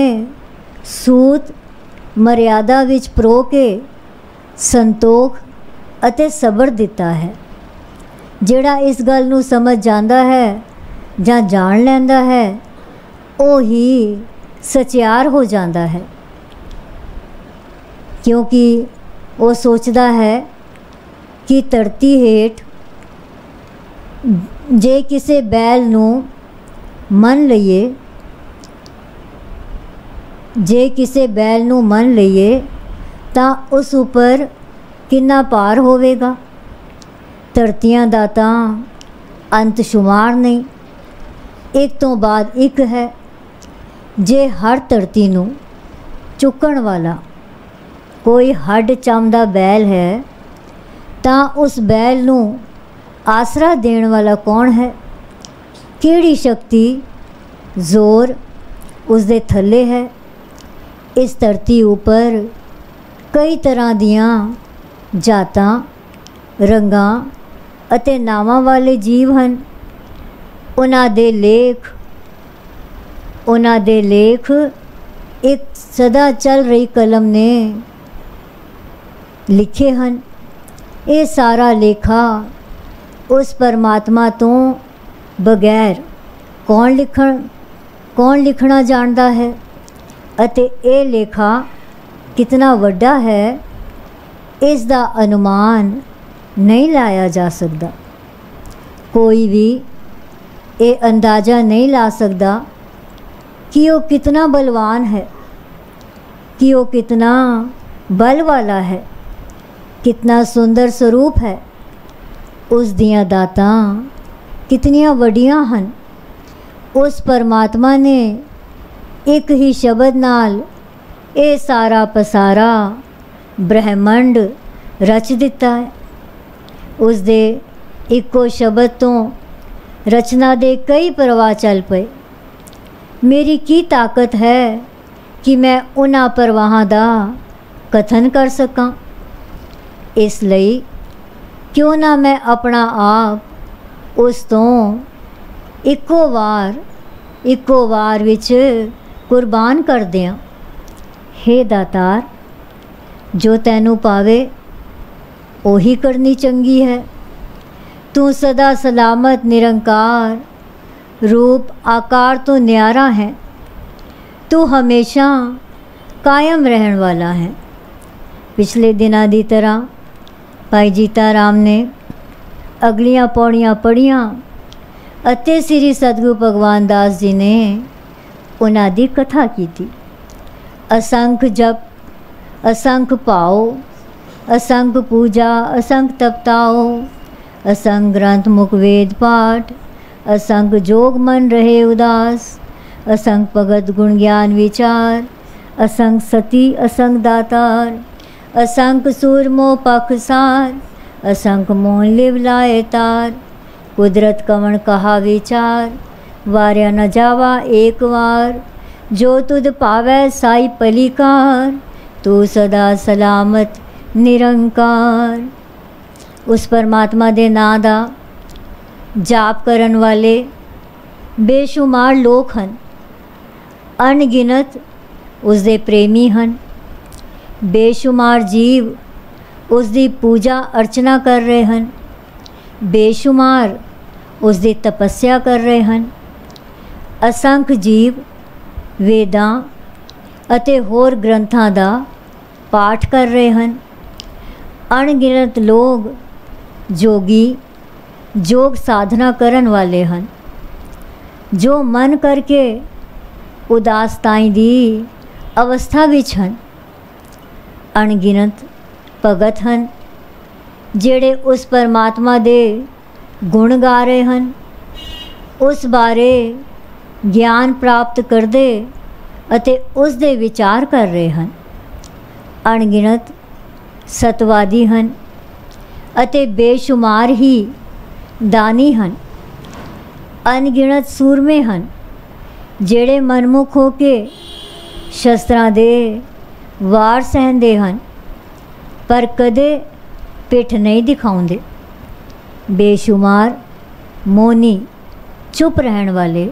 सूत मर्यादा विच परो के संतोख अते सबर दिता है। ਜਿਹੜਾ इस गल नूं समझ जाता है ਜਾਂ जान लैंदा है वो ही सचियार हो जाता है, क्योंकि वो सोचता है कि धरती हेठ जे किसी बैल नूं मन लईए, जे किसी बैल नूं मन लईए तां उस उपर कितना भार होवेगा। धरतियां दा तां अंत शुमार नहीं, एक तो बाद एक है। जे हर धरती नूं चुकण वाला कोई हड्ड चमदा बैल है तां उस बैल नूं आसरा देण वाला कौन है? किहड़ी शक्ति जोर उसदे थल्ले है? इस धरती उपर कई तरह दियां जातां रंगां अते नावां वाले जीव हन। उन्हां दे लेख एक सदा चल रही कलम ने लिखे हन। ये सारा लेखा उस परमात्मा तो बगैर कौन लिखना जानता है? अते ये लेखा कितना वड्डा है इसका अनुमान नहीं लाया जा सकता। कोई भी ये अंदाज़ा नहीं ला सकता कि वो कितना बलवान है, कि वो कितना बल वाला है, कितना सुंदर स्वरूप है। उस दियां दातां कितनियां वड्डियां हन। उस परमात्मा ने एक ही शब्द नाल ये सारा पसारा ब्रह्मंड रच दिता है। उसदे इको शब्द तो रचना दे कई प्रवाह चल पे। मेरी की ताकत है कि मैं उन्हां प्रवाहां दा कथन कर सकां। इसलिए क्यों ना मैं अपना आप उस तो इको वार विच कुर्बान कर दियां। हे दातार, जो तैनू पावे ओही करनी चंगी है। तू सदा सलामत निरंकार रूप आकार तो न्यारा है। तू हमेशा कायम रहन वाला है। पिछले दिना दी तरह भाई जीता राम ने अगलियां पौड़ियां पढ़ियां अते श्री सतगुरु भगवान दास जी ने उन्हां दी कथा की थी। असंख जप, असंख भाव, असंख पूजा, असंख तपताओ, असंख ग्रंथ मुख वेद पाठ, असंख जोग मन रहे उदास, असंख भगत गुण ज्ञान विचार, असंख सती असंख दातार, असंख सूर मोह पखसार, असंख मोह लिव लाए तार, कुदरत कवण कहा विचार, वार्या न जावा एक वार, जो तुद पावै साई पलीकार, तू सदा सलामत निरंकार। उस परमात्मा दे नां दा जाप करन वाले बेशुमार लोग हन। अनगिनत उसदे प्रेमी हन। बेशुमार जीव उसदी पूजा अर्चना कर रहे हन। बेशुमार उसदी तपस्या कर रहे हन। असंख जीव वेदां अते होर ग्रंथां दा पाठ कर रहे हन। अणगिनत लोग जोगी जोग साधना करन वाले हन, जो मन करके उदासताई दी अवस्था विच हन। अणगिनत भगत हन जेड़े उस परमात्मा दे गुण गा रहे हन, उस बारे ज्ञान प्राप्त करदे अते उस दे विचार कर रहे हन। अणगिनत सतवादी हन अते बेशुमार ही दानी हन। अनगिनत सूरमे हन जेड़े मनमुख हो के शस्त्रां दे वार सहंदे हन, पर कदे पिठ नहीं दिखाउंदे। बेशुमार मौनी चुप रहन वाले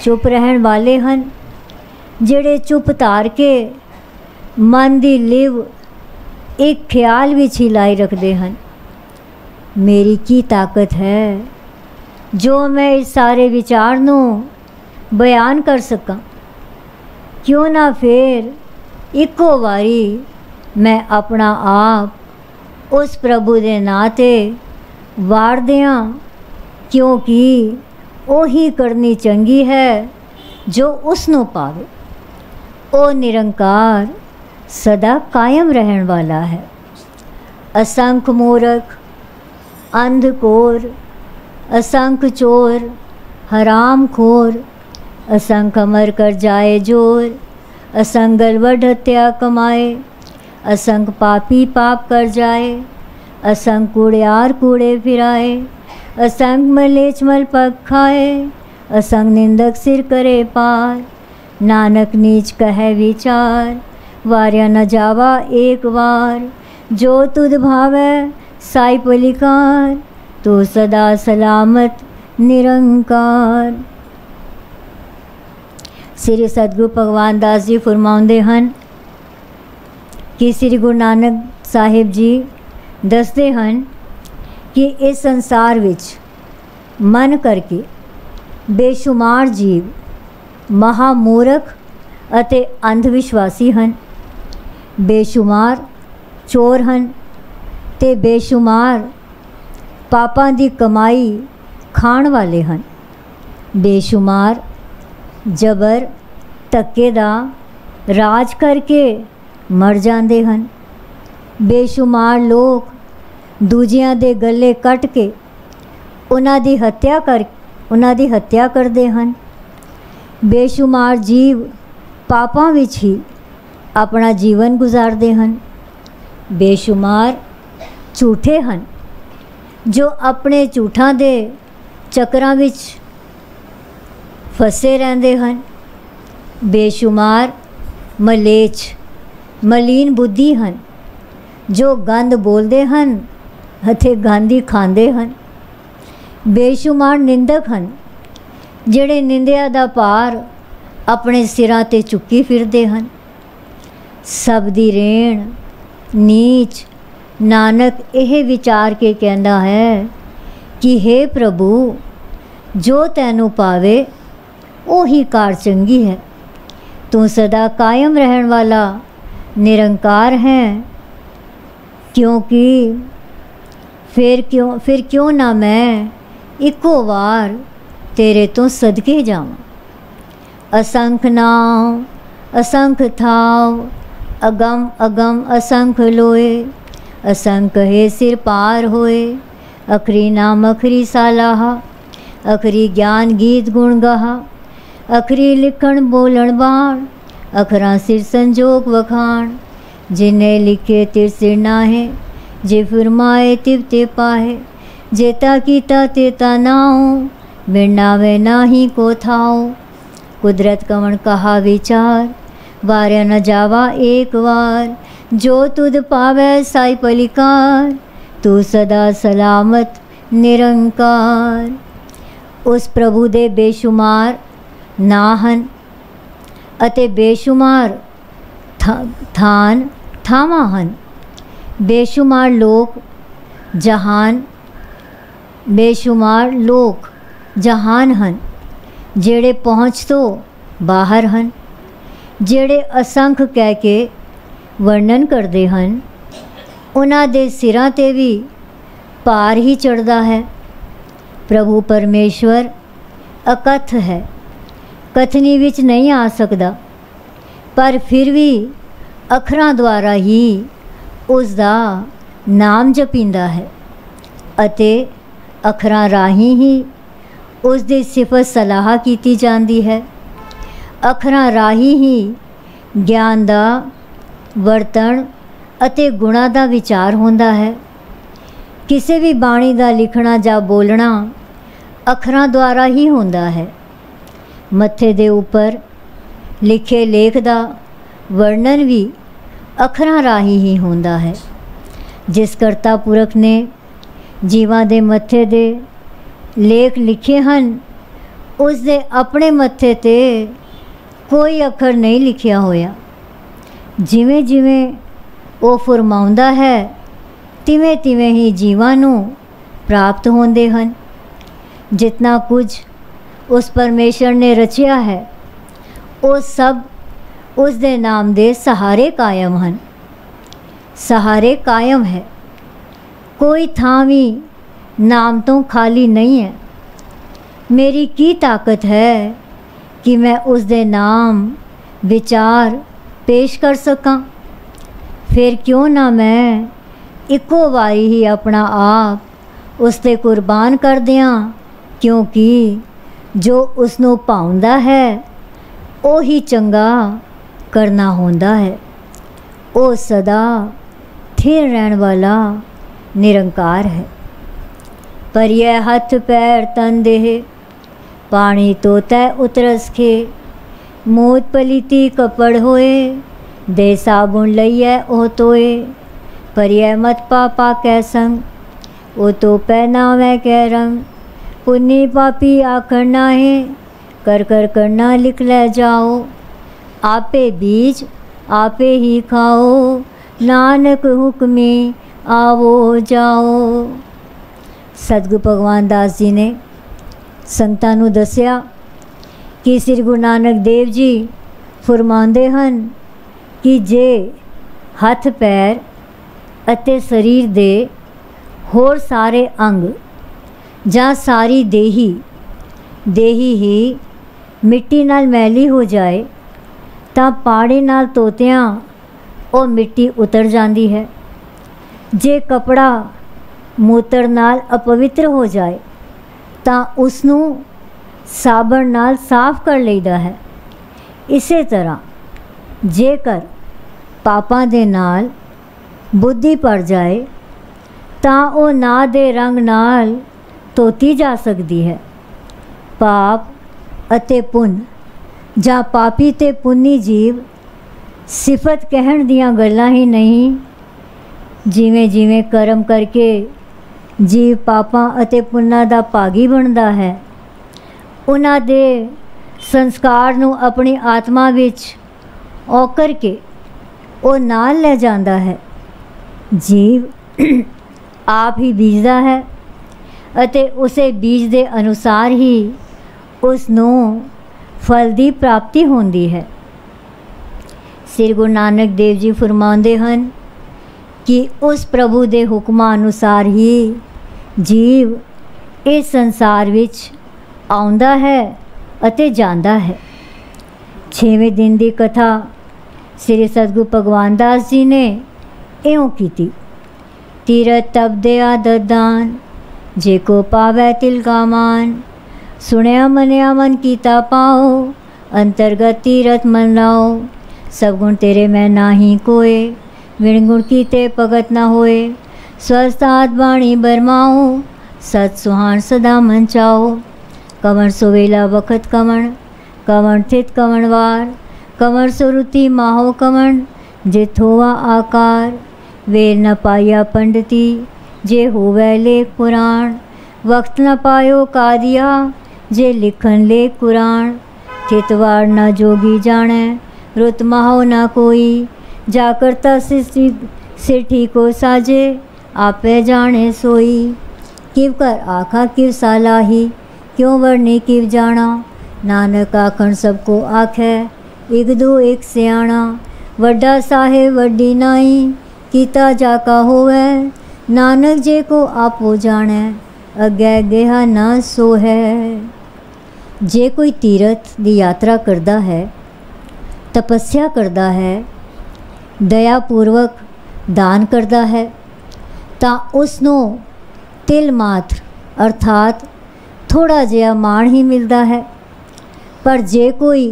चुप रहन वाले हन, ਜਿਹੜੇ चुप धार के मन की लिव एक ख्याल विच ही लाई रखते हैं। मेरी की ताकत है जो मैं इस सारे विचार नूं बयान कर सकां। क्यों ना फिर इको वारी मैं अपना आप उस प्रभु दे नां ते वार दियां, क्योंकि ਉਹੀ करनी चंगी है जो उसनों पावे। ओ निरंकार सदा कायम रहन वाला है। असंख मूर्ख, अंधकोर, असंख चोर, हराम खोर, असंख अमर कर जाए जोर, असंख गलवड हत्या कमाए, असंख पापी पाप कर जाए, असंख कूड़ियार कूड़े फिराए, असंग मलेच मल पग खाए, असंग निंदक सिर करे पार, नानक नीच कहे विचार, वार्या न जावा एक बार, जो तुध भावै साई पलिकार, तू सदा सलामत निरंकार। श्री सतगुरु भगवान दास जी फरमाउंदे हन कि श्री गुरु नानक साहिब जी दसदे हन कि इस संसार विच मन करके बेशुमार जीव महामूर्ख अते अंधविश्वासी हन, बेशुमार चोर हन ते बेशुमार पापां दी कमाई खाण वाले हन, बेशुमार जबर धक्के दा राज करके मर जांदे हन, बेशुमार लोग दूजियां दे गले कट के उन्हां दी हत्या करते हैं। बेशुमार जीव पापां विच ही अपना जीवन गुजारते हैं। बेशुमार झूठे हैं जो अपने झूठां दे चक्रां विच फसे रहंदे हैं। बेशुमार मलेच मलीन बुद्धि हैं जो गंद बोलते हैं हथे गांधी खांदे हन। बेशुमार निंदक हन जिहड़े निंदिया दा भार अपने सिरां ते चुक्की फिरदे हन। सब दी रेण नीच नानक यह विचार के कहंदा है कि हे प्रभु, जो तैनू पावे ओही कार चंगी है। तू सदा कायम रहन वाला निरंकार है, क्योंकि फिर क्यों ना मैं इको वार तेरे तो सदके जावां। असंख नाव असंख थाव, अगम अगम असंख लोए, असंख हे सिर पार होए, अखरी नाम अखरी सालाहा, अखरी ज्ञान गीत गुण गाहा, अखरी लिखण बोलण बाण, अखरा सिर संजोग वखाण, जिन्हें लिखे तिर सिर नाहे, जे फरमाए तिव ते पाहे, जेता कीता तेता नाओ, मिरनावे नाही को थाओ, कुदरत कवण कहा विचार, वार्या न जावा एक बार, जो तुध पावै साई पलिकार, तू सदा सलामत निरंकार। उस प्रभु दे बेशुमार ना हन अते बेशुमार थान थावां हन। बेशुमार लोग जहान बेशुमार लोग जहान हन जेड़े पहुँच तो बाहर हन, जेड़े असंख कह के वर्णन करते हैं उन्हां दे सिरां ते भी पार ही चढ़दा है। प्रभु परमेश्वर अकथ है, कथनी विच नहीं आ सकदा, पर फिर भी अखरां द्वारा ही उसका नाम जपींदा है अते अखरां राही ही उसकी सिफत सलाह की जाती है। अखरां राही ही ज्ञान का वर्तन अते गुणा का विचार होंदा है। किसी भी बाणी का लिखना जा बोलना अखरां द्वारा ही होंदा है। मत्थे दे उपर लिखे लेख का वर्णन भी अखरां राही ही होंदा है। जिस करता पुरख ने जीवां दे मत्थे दे लेख लिखे हन उसदे अपने मत्थे ते कोई अखर नहीं लिखिया होया। जिवें जिवें वो फरमाउंदा है तिवें तिवें ही जीवां नूं प्राप्त होंदे हन। जितना कुछ उस परमेश्वर ने रचिया है वो सब उस दे नाम दे सहारे कायम हन। सहारे कायम है, कोई थां भी नाम तो खाली नहीं है। मेरी की ताकत है कि मैं उस दे नाम विचार पेश कर सकां। फिर क्यों ना मैं इको वारी ही अपना आप उस ते कुर्बान कर दियां, क्योंकि जो उसनों पाउंदा है वो ही चंगा करना होंदा है। वो सदा स्थिर रहने वाला निरंकार है। पर यह हथ पैर तन देह पानी तो तय उतरस खे। मोत पलीती कपड़ होए दे साबुन लइए ओ तोए। पर यह मत पापा कै संग वो तो पहनावे कै रंग। पुन्नी पापी आखर नाहे कर कर करना लिख ले जाओ। आपे बीज आपे ही खाओ नानक हुक्मी आवो जाओ। सतगुरु भगवान दास जी ने संगतां नूं दस्सिया कि श्री गुरु नानक देव जी फरमाउंदे हन कि जे हथ पैर अते शरीर दे होर सारे अंग जां सारी देही ही मिट्टी नाल मैली हो जाए तां पानी नाल धोतियां ਉਹ मिट्टी उतर जाती है। जे कपड़ा मूत्र नाल अपवित्र हो जाए तो उसनों साबण नाल साफ कर लईदा है। इसे तरह जेकर पापां दे नाल बुद्धि पड़ जाए तो वो ना दे रंग नाल धोती जा सकती है। पाप अते पुण्य जां पापी ते पुन्नी जीव सिफत कहण दियां गल्लां ही नहीं। जिवें जिवें कर्म करके जीव पापां अते पुन्नां दा भागी बनदा है, उन्हां दे संस्कार नूं अपनी आत्मा विच औकर के वो नाल ले जांदा है। जीव आप ही बीजदा है अते उसे बीज दे अनुसार ही उसनूं फल दी प्राप्ति होंदी है। श्री गुरु नानक देव जी फरमाउंदे हन कि उस प्रभु दे हुक्मां अनुसार ही जीव इस संसार विच आउंदा है अते जांदा है। 6वें दिन की कथा श्री सतगुरु भगवान दास जी ने इउं कीती। तीरथ तप दया ददान जे को पावै तिल का मान। सुनिया मनिया मन कीता पाओ अंतर्गत तीरथ मन लाओ। सब गुण तेरे मैं नाही कोय विण गुण कीते भगत न होए। स्वस्थ आद बाणी बरमाओ सत सुहान सदा मन चाओ। कंवर सोवेला बखत कंवण कंवण थित कंवणवार। कंवर सुरुति माहो कंवण जित होवा आकार। वेल न पाया पंडिती जे होवै लेख पुराण। वक्त न पायो कादिया जे लिखन लेख कुरान। थितवार न जोगी जाने रुत माहो ना कोई। जा करता सिर ठीको साजे आपे जाने सोई। किव कर आखा किव सालाही क्यों वर्णी किव जाना। नानक आखण सबको आखे एक दो एक सियाणा। वड्डा साहेब वड्डी नाई कीता जाका होवे। नानक जे को आपो जाने अगे गेहा ना सो है। जे कोई तीरथ दी यात्रा करता है, तपस्या करता है, दयापूर्वक दान करता है तो उसनों तिल मात्र अर्थात थोड़ा जिहा मान ही मिलता है। पर जे कोई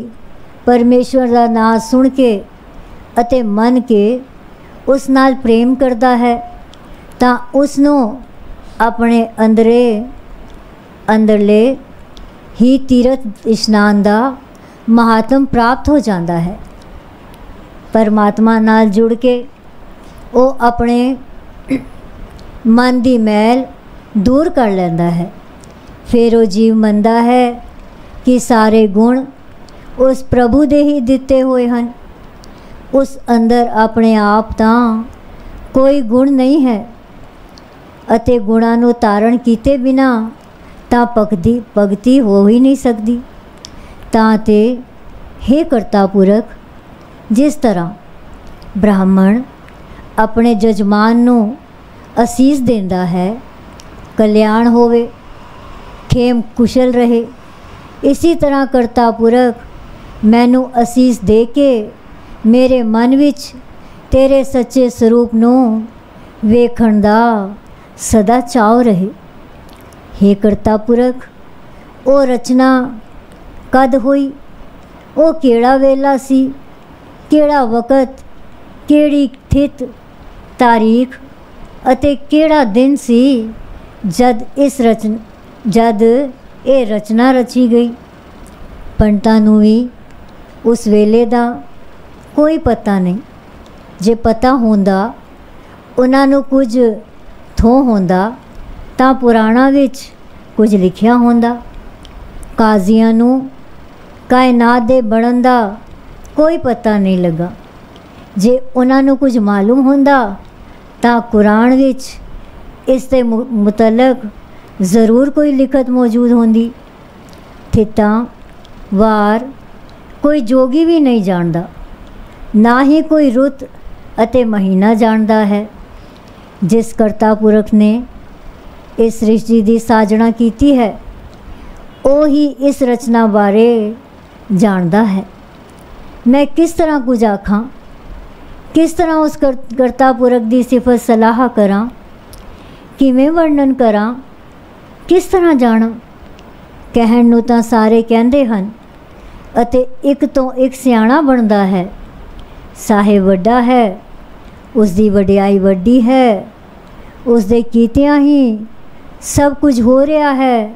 परमेश्वर का नाम सुन के अते मन के उस नाल प्रेम करता है तो उसनों अपने अंदरले ही तीरथ इशनान का महात्म प्राप्त हो जाता है। परमात्मा नाल जुड़ के वो अपने मन की मैल दूर कर लेंदा है। फिर वो जीव मनदा है कि सारे गुण उस प्रभु दे ही दिते हुए हैं। उस अंदर अपने आप तां कोई गुण नहीं है ਅਤੇ ਗੁਣਾਂ ਨੂੰ ਧਾਰਨ ਕੀਤੇ ਬਿਨਾ ਤਾਂ ਭਗਤੀ ਹੋ ਹੀ ਨਹੀਂ ਸਕਦੀ। ਤਾਂ ਤੇ हे ਕਰਤਾ ਪੁਰਖ, ਜਿਸ ਤਰ੍ਹਾਂ ਬ੍ਰਾਹਮਣ ਆਪਣੇ ਜਜਮਾਨ ਨੂੰ ਅਸੀਸ ਦਿੰਦਾ ਹੈ, ਕਲਿਆਣ ਹੋਵੇ, ਖੇਮ ਕੁਸ਼ਲ ਰਹੇ, ਇਸੀ ਤਰ੍ਹਾਂ ਕਰਤਾ ਪੁਰਖ ਮੈਨੂੰ ਅਸੀਸ ਦੇ ਕੇ ਮੇਰੇ ਮਨ ਵਿੱਚ ਤੇਰੇ ਸੱਚੇ ਸਰੂਪ ਨੂੰ ਵੇਖਣ ਦਾ ਸਦਾ ਚਾਅ ਰਹੇ। हे ਕਰਤਾ ਪੁਰਖ, ਉਹ ਰਚਨਾ ਕਦ ਹੋਈ, ਉਹ ਕਿਹੜਾ ਵੇਲਾ ਸੀ, ਕਿਹੜਾ ਵਕਤ, ਕਿਹੜੀ ਥਿਤ ਤਾਰੀਖ ਅਤੇ ਕਿਹੜਾ ਦਿਨ ਸੀ ਜਦ ਇਹ ਰਚਨਾ ਰਚੀ ਗਈ। ਪੰਡਤਾਂ ਨੂੰ ਵੀ ਉਸ ਵੇਲੇ ਦਾ ਕੋਈ ਪਤਾ ਨਹੀਂ। ਜੇ ਪਤਾ ਹੁੰਦਾ, ਉਹਨਾਂ ਨੂੰ ਕੁਝ ਥੋਂ ਹੁੰਦਾ ਤਾਂ ਪੁਰਾਣਾਂ ਵਿੱਚ ਕੁਝ ਲਿਖਿਆ ਹੁੰਦਾ। ਕਾਜ਼ੀਆਂ ਨੂੰ ਕਾਇਨਾਤ ਦੇ ਬਣਨ ਦਾ ਕੋਈ ਪਤਾ ਨਹੀਂ ਲੱਗਾ। ਜੇ ਉਹਨਾਂ ਨੂੰ ਕੁਝ ਮਾਲੂਮ ਹੁੰਦਾ ਤਾਂ ਕੁਰਾਨ ਵਿੱਚ ਇਸ ਦੇ ਮੁਤਲਕ ਜ਼ਰੂਰ ਕੋਈ ਲਿਖਤ ਮੌਜੂਦ ਹੁੰਦੀ। ਥਿੱਤਾਂ ਵਾਰ ਕੋਈ ਜੋਗੀ ਵੀ ਨਹੀਂ ਜਾਣਦਾ, ਨਾ ਹੀ ਕੋਈ ਰੁੱਤ ਅਤੇ ਮਹੀਨਾ ਜਾਣਦਾ ਹੈ। ਜਿਸ ਕਰਤਾ ਪੁਰਖ ਨੇ ਇਸ ਸ੍ਰਿਸ਼ਟੀ ਦੀ ਸਾਜਣਾ ਕੀਤੀ ਹੈ, ਉਹ ਹੀ ਇਸ ਰਚਨਾ ਬਾਰੇ ਜਾਣਦਾ ਹੈ। ਮੈਂ ਕਿਸ ਤਰ੍ਹਾਂ ਕੁਝ ਆਖਾਂ, ਕਿਸ ਤਰ੍ਹਾਂ ਉਸ ਕਰਤਾ ਪੁਰਖ ਦੀ ਸਿਫਤ ਸਲਾਹ ਕਰਾਂ, ਕਿਵੇਂ ਵਰਣਨ ਕਰਾਂ, ਕਿਸ ਤਰ੍ਹਾਂ ਜਾਣਾਂ। ਕਹਿਣ ਨੂੰ ਤਾਂ ਸਾਰੇ ਕਹਿੰਦੇ ਹਨ ਅਤੇ ਇੱਕ ਤੋਂ ਇੱਕ ਸਿਆਣਾ ਬਣਦਾ ਹੈ। ਸਾਹਿਬ ਵੱਡਾ ਹੈ, ਉਸ ਦੀ ਵਡਿਆਈ ਵੱਡੀ ਹੈ, ਉਸ ਦੇ ਕੀਤਿਆਂ ਹੀ ਸਭ ਕੁਝ ਹੋ ਰਿਹਾ ਹੈ।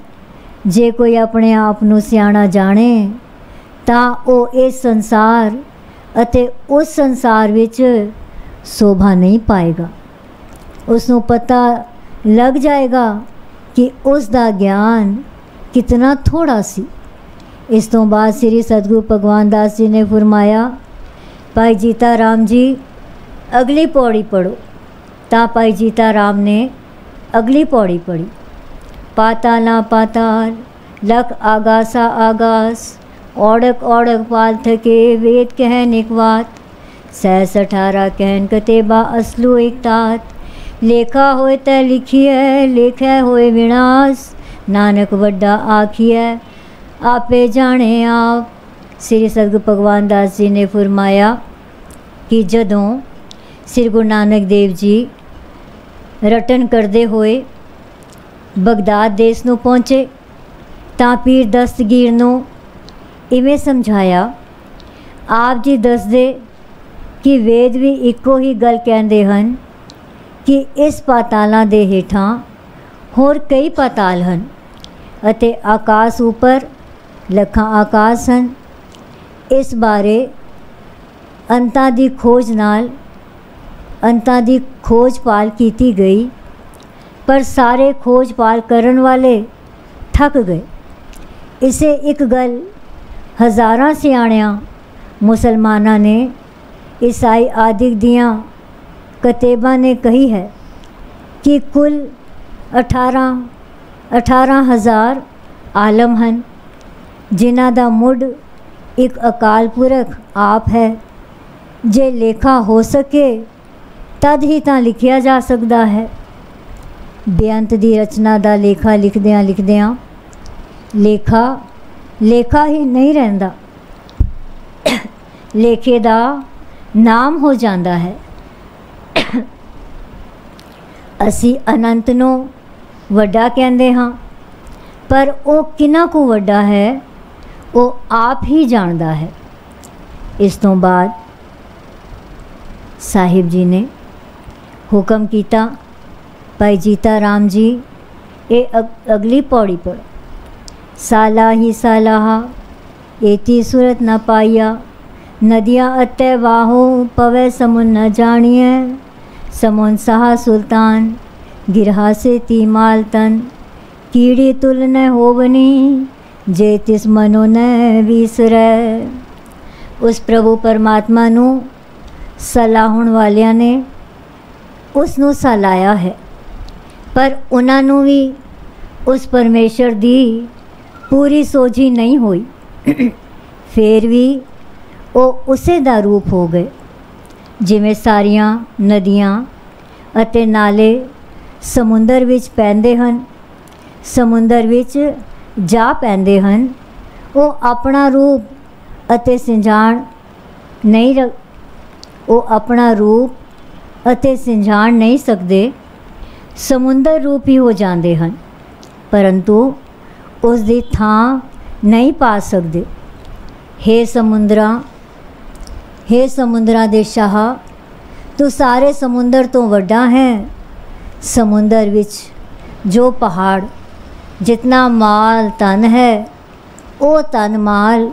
ਜੇ ਕੋਈ ਆਪਣੇ ਆਪ ਨੂੰ ਸਿਆਣਾ ਜਾਣੇ ਤਾਂ ਉਹ ਇਸ ਸੰਸਾਰ ਅਤੇ ਉਸ ਸੰਸਾਰ ਵਿੱਚ ਸ਼ੋਭਾ ਨਹੀਂ ਪਾਏਗਾ। ਉਸ ਨੂੰ ਪਤਾ ਲੱਗ ਜਾਏਗਾ ਕਿ ਉਸ ਦਾ ਗਿਆਨ ਕਿਤਨਾ ਥੋੜਾ ਸੀ। ਇਸ ਤੋਂ ਬਾਅਦ ਸ੍ਰੀ ਸਤਿਗੁਰੂ ਭਗਵਾਨ ਦਾਸ ਜੀ ਨੇ ਫਰਮਾਇਆ, ਭਾਈ ਜੀਤਾ ਰਾਮ ਜੀ अगली पौड़ी पढ़ो। ता भाई जीता राम ने अगली पौड़ी पढ़ी। पाताला पाताल लख आगासा आगास, ओढ़क ओढ़क पाल थके वेद कहन एक बात, 618 कहन कतेबा असलू एक तात, लेखा होए तै लिखिए लेखै होए विनाश, नानक वड्डा आखिए आपे जाने आप। श्री सतगुरु भगवान दास जी ने फरमाया कि जदों श्री गुरु नानक देव जी रटन करते हुए बगदाद देश ਨੂੰ ਪਹੁੰਚੇ ਤਾਂ ਪੀਰ ਦਸਤਗੀਰ ਨੂੰ ਇਵੇਂ ਸਮਝਾਇਆ। ਆਪ ਜੀ ਦੱਸਦੇ ਕਿ ਵੇਦ ਵੀ ਇੱਕੋ ਹੀ ਗੱਲ ਕਹਿੰਦੇ ਹਨ ਕਿ ਇਸ ਪਾਤਾਲਾਂ ਦੇ ਹੇਠਾਂ ਹੋਰ ਕਈ ਪਾਤਾਲ ਹਨ ਅਤੇ ਆਕਾਸ਼ ਉੱਪਰ ਲੱਖਾਂ ਆਕਾਸ਼ ਹਨ। ਇਸ ਬਾਰੇ ਅੰਤਾਂ ਦੀ ਖੋਜ ਨਾਲ ਅੰਤਾਂ ਦੀ ਖੋਜ ਭਾਲ ਕੀਤੀ ਗਈ, ਪਰ ਸਾਰੇ ਖੋਜ ਭਾਲ ਕਰਨ ਵਾਲੇ ਥੱਕ ਗਏ। ਇਸੇ ਇੱਕ ਗੱਲ ਹਜ਼ਾਰਾਂ ਸਿਆਣਿਆਂ ਮੁਸਲਮਾਨਾਂ ਨੇ, ਈਸਾਈ ਆਦਿਕ ਦੀਆਂ ਕਤੇਬਾਂ ਨੇ ਕਹੀ ਹੈ ਕਿ ਕੁੱਲ 18,000 ਆਲਮ ਹਨ, ਜਿਨ੍ਹਾਂ ਦਾ ਮੁੱਢ ਇੱਕ ਅਕਾਲ ਪੁਰਖ ਆਪ ਹੈ। ਜੇ ਲੇਖਾ ਹੋ ਸਕੇ ਤਦ ਹੀ ਤਾਂ ਲਿਖਿਆ ਜਾ ਸਕਦਾ ਹੈ। ਬੇਅੰਤ ਦੀ ਰਚਨਾ ਦਾ ਲੇਖਾ ਲਿਖਦਿਆਂ ਲਿਖਦਿਆਂ ਲੇਖਾ ਹੀ ਨਹੀਂ ਰਹਿੰਦਾ, ਲੇਖੇ ਦਾ ਨਾਮ ਹੋ ਜਾਂਦਾ ਹੈ। ਅਸੀਂ ਅਨੰਤ ਨੂੰ ਵੱਡਾ ਕਹਿੰਦੇ ਹਾਂ, ਪਰ ਉਹ ਕਿੰਨਾ ਕੁ ਵੱਡਾ ਹੈ ਉਹ ਆਪ ਹੀ ਜਾਣਦਾ ਹੈ। ਇਸ ਤੋਂ ਬਾਅਦ ਸਾਹਿਬ ਜੀ ਨੇ हुक्म किया, भाई जीता राम जी ये अगली पौड़ी पढ़ो। साला ही सालाहा एती सूरत न पाइया, नदियाँ अतै वाहो पवे समुन न जानिए, समुन सहा सुल्तान गिरहा से ती माल तन, कीड़ी तुल न होवनी ਜੇ ਤਿਸ ਮਨੋ ਨ ਵਿਸਰੈ। ਉਸ ਪ੍ਰਭੂ ਪਰਮਾਤਮਾ ਨੂੰ ਸਲਾਹੁਣ ਵਾਲਿਆਂ ਨੇ ਉਸ ਨੂੰ ਸਲਾਹਿਆ ਹੈ, ਪਰ ਉਹਨਾਂ ਨੂੰ ਵੀ ਉਸ ਪਰਮੇਸ਼ਰ ਦੀ ਪੂਰੀ ਸੋਝੀ ਨਹੀਂ ਹੋਈ। ਫਿਰ ਵੀ ਉਹ ਉਸੇ ਦਾ ਰੂਪ ਹੋ ਗਏ। ਜਿਵੇਂ ਸਾਰੀਆਂ ਨਦੀਆਂ ਅਤੇ ਨਾਲੇ ਸਮੁੰਦਰ ਵਿੱਚ ਪੈਂਦੇ ਹਨ, ਸਮੁੰਦਰ ਵਿੱਚ ਜਾ ਪੈਂਦੇ ਹਨ, ਉਹ ਆਪਣਾ ਰੂਪ ਅਤੇ ਸਿੰਜਾਣ ਨਹੀਂ ਉਹ ਆਪਣਾ ਰੂਪ ਅਤੇ ਸਿੰਜਾਣ ਨਹੀਂ ਸਕਦੇ, ਸਮੁੰਦਰ ਰੂਪੀ ਹੋ ਜਾਂਦੇ ਹਨ, ਪਰੰਤੂ ਉਸ ਦੀ ਥਾਂ ਨਹੀਂ ਪਾ ਸਕਦੇ। ਹੇ ਸਮੁੰਦਰਾਂ ਦੇ ਸ਼ਾਹ, ਤੂੰ ਸਾਰੇ ਸਮੁੰਦਰ ਤੋਂ ਵੱਡਾ ਹੈ। ਸਮੁੰਦਰ ਵਿੱਚ ਜੋ ਪਹਾੜ ਜਿਤਨਾ ਮਾਲ ਧਨ ਹੈ, ਉਹ ਧਨ ਮਾਲ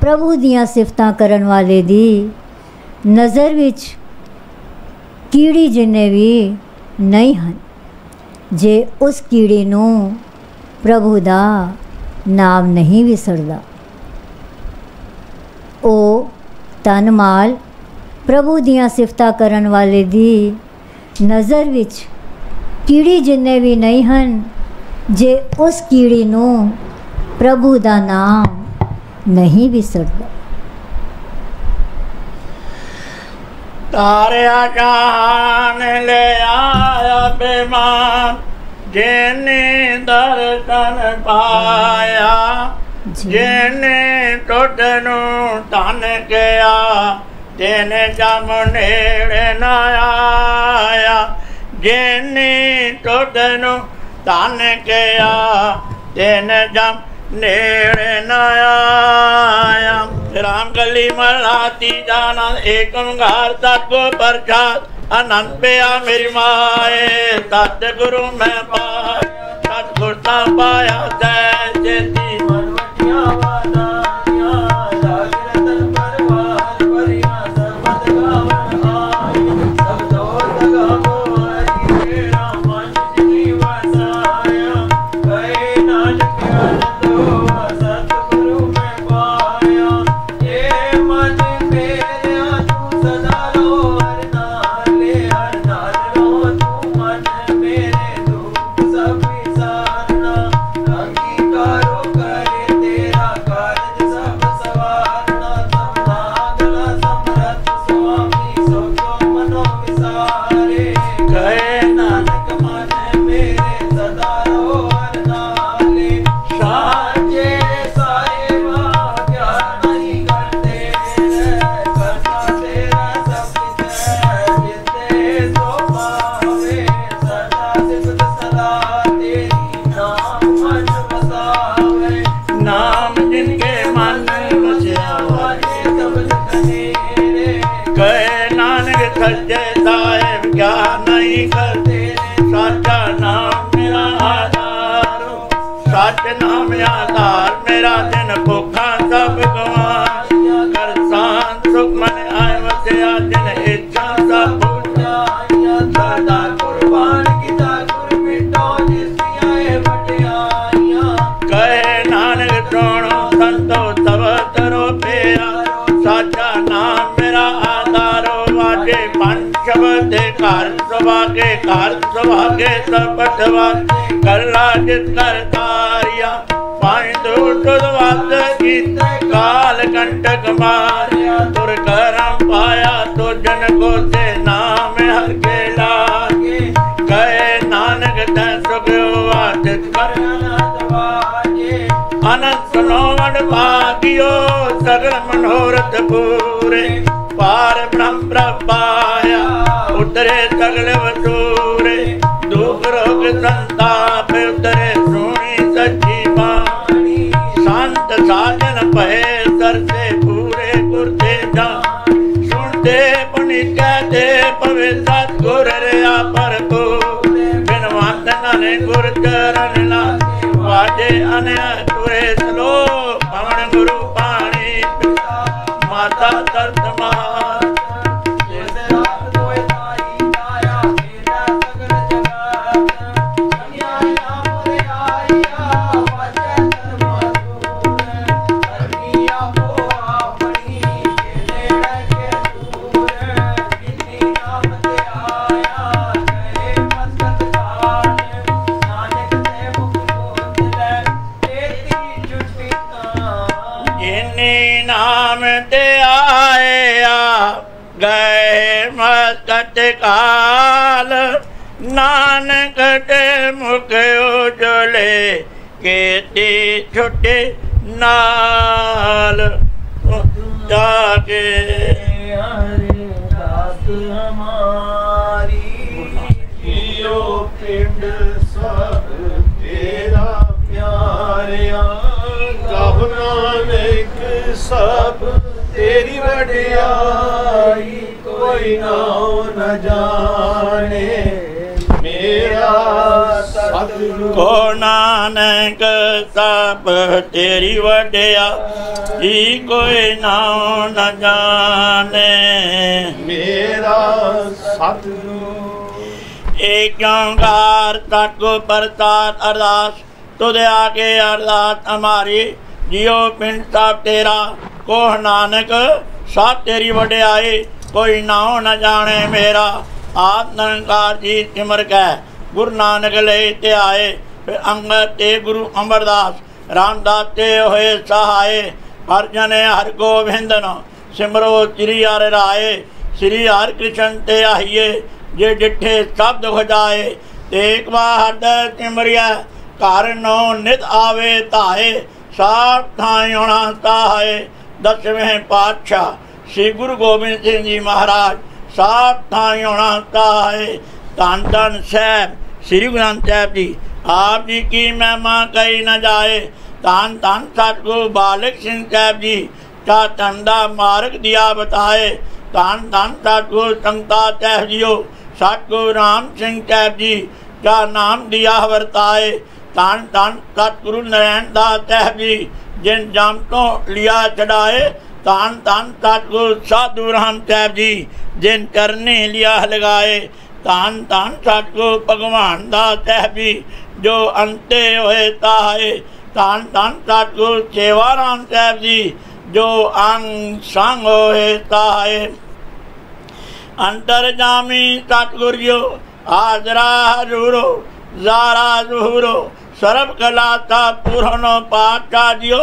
ਪ੍ਰਭੂ ਦੀਆਂ ਸਿਫਤਾਂ ਕਰਨ ਵਾਲੇ ਦੀ ਨਜ਼ਰ ਵਿੱਚ ਕੀੜੀ ਜਿੰਨੇ ਵੀ ਨਹੀਂ ਹਨ। ਜੇ ਉਸ ਕੀੜੀ ਨੂੰ ਪ੍ਰਭੂ ਦਾ ਨਾਮ ਨਹੀਂ ਵਿਸਰਦਾ, ਉਹ ਧਨ ਮਾਲ ਪ੍ਰਭੂ ਦੀਆਂ ਸਿਫਤਾਂ ਕਰਨ ਵਾਲੇ ਦੀ ਨਜ਼ਰ ਵਿੱਚ ਕੀੜੀ ਜਿੰਨੇ ਵੀ ਨਹੀਂ ਹਨ। ਜੇ ਉਸ ਕੀੜੀ ਨੂੰ ਪ੍ਰਭੂ ਦਾ ਨਾਮ ਨਹੀਂ ਵਿਸਰਦਾ। ਤਾਰਿਆ ਜਹਾਨ ਲੈ ਆਇਆ ਬੇਮਾਨ, ਜਿਨੇ ਦਰਸ਼ਨ ਪਾਇਆ, ਜਿਨੇ ਟੁੱਟ ਨੂੰ ਧਨ ਗਿਆ, ਜਿਨੇ ਜਮ ਨੇੜੇ ਨਾ ਆਇਆ, ਜਿਨੇ ਟੁੱਟ ਨੂੰ ਧਨ ਗਿਆ, ਜਿਨੇ ਜਮ ਨੇੜੇ ਨਾ ਆਇਆ। राम गली मलाती जाना एक ओंकार सतगुर प्रसाद, आनंद पिया मेरी माए, सतगुरु मैं पाया, सतगुर ता पाया जैसे दी मनवटिया वादानिया, जागृत परवार परिया सर्वद गावन आई, सब दोष गावो हरि तेरा मन जी वसाया, गए नानक आनंद हुआ सतगुरु मैं पाया। मन मेरा तू सदा रो, हर नाले हर नाल रो, तू मन मेरे दुख सब विसारना, अंगीकारो करे तेरा कारज सब सवारना, सब नागला समरथ स्वामी सब मनो विसारे, कहे नानक मन मेरे सदा रो हर नाले, साचे साहिबा क्या नहीं करते, नाम जिनके मन बसिया सब कहे, नानक सच्चे साहिब क्या नहीं करते, साचा नाम मेरा आधार, सच नाम आधार मेरा, दिन भूखा सब गवार, कर शांत सुख मन आए वसिया, दिन इच्छा सब सदा कुर्बान किता गुर मिटो जिसकी बटियाइया, कहे नानक सुनो संतो तब तरो पेरा, साचा नाम मेरा आधारो, वाजे पंच शब्द घर सुभागे, घर सुभागे सब बटवागे, कर राजित कर तारिया, पाई दूत वक्त गीत काल कंटक मारिया, तुर करम पाया तो जन को से नाम हर के लागे, कहे नानक तै सुख हुआ तिस कर अनंत सुनो मन भागियो, सगल मनोरथ पूरे, पार ब्रह्म प्रपाया, उतरे सगल वसूरे, दुख रोग संताप उतरे सुनी सच्ची बाणी, संत साजन भय सर से पूरे गुरते जा, सुनते पुनि कहते पवे सतगुर रहा भरपूर, बिन वंदना ने गुर चरण लागे, वाजे अनया तुरे सलो, पवन गुरु पाणी माता तरत महान, जैसे रात दोए ताई आया, मेरा सगल जगत, कन्या नाम रे आया, वाजे धर्म इन्हीं नाम ते आया गए मस्कत काल नानक ते मुख उजले केती छुटे नाल जाके दास हमारी जियो पिंड सब तेरा प्यारिया कब नानक सब तेरी वडियाई कोई नाम न जाने मेरा सतगुरु को नानक सब तेरी वडिया ही कोई नाम न जाने मेरा सतगुरु एक ओंकार सतगुर प्रसाद अरदास तुझे आगे अरदास हमारी जियो पिंड सब तेरा को नानक सब तेरी वडियाई कोई नाम न जाने मेरा आप निरंकार जी सिमर कै गुरु नानक ले ते आए फिर अंगद ते गुरु अमरदास रामदास ते होए सहाय हर जने हर गोविंदन सिमरो श्री हर राय श्री हर कृष्ण ते आइए जे डिठे सब दुख जाए एक बार हृदय सिमरिया घर नो नित आवे ताए साठ ठाई होना ताए 10वें पातशाह श्री गुरु गोबिंद सिंह जी महाराज साठ ठाई होना ताए धन धन साहब श्री गुरु ग्रंथ साहब जी आप जी की महिमा कही न जाए धन धन सतगुरु बालक सिंह साहब जी का धंधा मार्ग दिया बताए धन धन सतगुरु संता साहब जियो सतगुरु राम सिंह साहब जी का नाम दिया वर्ताए धन धन सतगुरु नारायण दास साहब जी जिन जाम तो लिया चढ़ाए धन धन सतगुरु साधु राम साहब जी जिन करने लिया लगाए धन धन सतगुरु भगवान दास साहब जी जो अंते होए ताए धन धन सतगुरु सेवा राम साहब जी जो अंग संग होए ताए अंतर जामी सतगुरु जो हाजरा हजूरो जारा जुहूरो सर्व कलाता पूरनो पातशाह जियो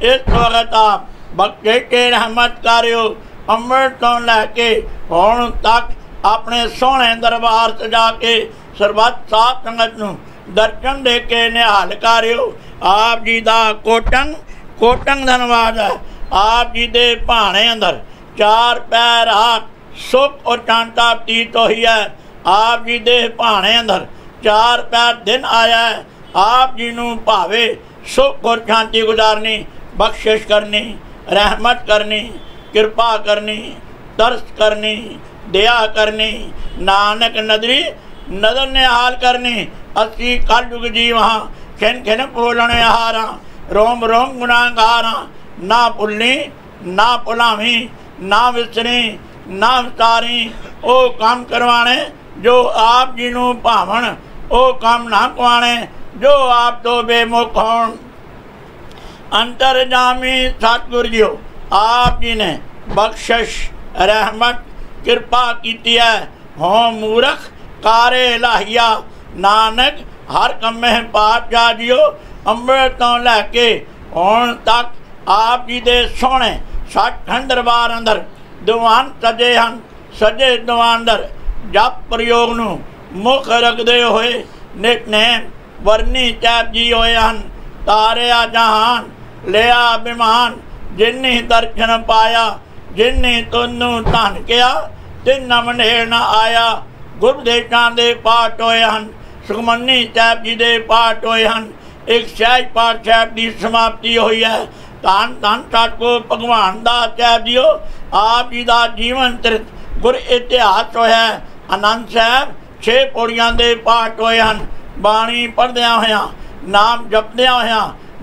इस वक्त आप बख्शे के रहमत करियो अमृत तो लैके हुण तक अपने सोहने दरबार सजा के सरबत साध संगत नूं दर्शन दे के निहाल करियो आप जी दा कोटंग कोटंग धन्यवाद है आप जी दे भाणे अंदर चार पैर हाथ सुख और शांता प्रतीत होई है आप जी दे भाणे अंदर चार पैर दिन आया है आप जी नूं भावे सुख और शांति गुजारनी बख्शिश करनी रहमत करनी कृपा करनी तरस करनी दया करनी नानक नदरी नदर निहाल करनी असी कल युग जी वहाँ खिन खिन बोलने हारा रोम रोम गुनाहगारा ना भुलनी ना भुलावी ना विसरी ना विसारी ओ काम करवाने जो आप जी नूं भावन ओ काम ना कवाने जो आप तो बेमुख होण अंतर जामी सतगुरु जी आप जी ने बख्शिश रहमत कृपा की है हो मूर्ख कारे लाहिया नानक हर कमे पातशाह जियो अमृत तो लैके हुण तक आप जी दे सोहने सचखंड दरबार अंदर दीवान सजे हन सजे दीवान अंदर जप प्रयोग नूं मुख रखदे होए नितनेम वरनी साहब जी होए हन तारिया जहान लिया अभिमान जिन्नी दर्शन पाया जिन्नी तुनू धन किया तिन मनेड़ न आया गुरदेशां दे पाठ होए हन सुखमनी साहब जी दे पाठ होए हन एक सहज पाठ साहब की समाप्ति हुई है धन धन सतगुरु भगवान दास साहब जी आप जी का जीवन चरित गुर इतिहास होया आनंद साहब 6 पौड़ियां दे पाठ होए हन बाणी पढ़द्या होया नाम जपद्या होया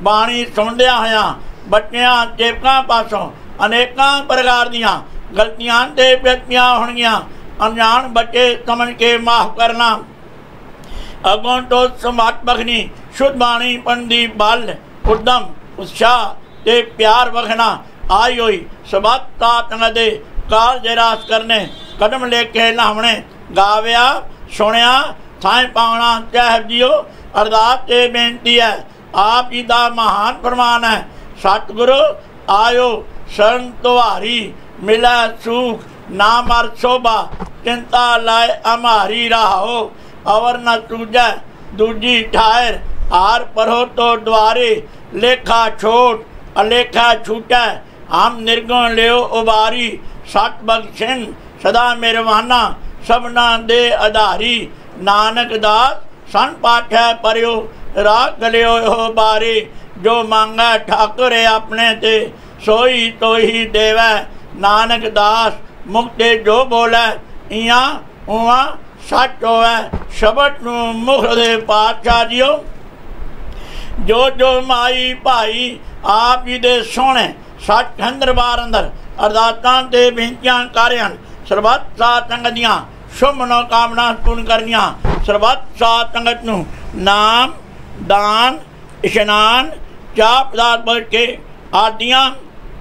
बाणी सुनद्या होया बच्चियां चेपकां पासों अनेकां प्रकार दियां गलतियां ते व्यक्तियां होणगियां अनजान बच्चे समझ के माफ करना अगों तो समझ बखनी शुद्ध बाणी पढ़दी बल उद्दम उत्साह ते प्यार बखना आई हुई सबत तात दे काल जरास करने कदम लेके लावने गाव्या सुनिया थाएं पावना साहब जियो अरदास ते बेनती है आप जी का महान फरमान है सतगुरु आयो शरण तुम्हारी, मिला सुख नाम और शोभा, चिंता लाए हमारी राहो, अवर न सूझै दूजी ठायर, हार परो तो द्वारे, लेखा छोट अलेखा छूटै, हम निर्गुण लियो उबारी, सत बख्शिन सदा मेरवाना, सबना दे आधारी, नानक दास सन पाठै परियो, राग गलियो हो बारी, जो मांगै ठाकुर अपने ते, सोई तो ही देवै, नानक दास मुक्ते जो बोलै, इया उवा सच होवै, शबद नूं मुख दे पातशाह जीओ, जो जो माई भाई आप जी दे सोहणे सचखंड दरबार अंदर अरदासां ते बेनतियां कर हन, सरबत साध संगत दियां शुभ मनोकामना पूर्ण करनियां, सरबत साध संगत नूं नाम दान इशनान चाह पदार्थ बच के आदियां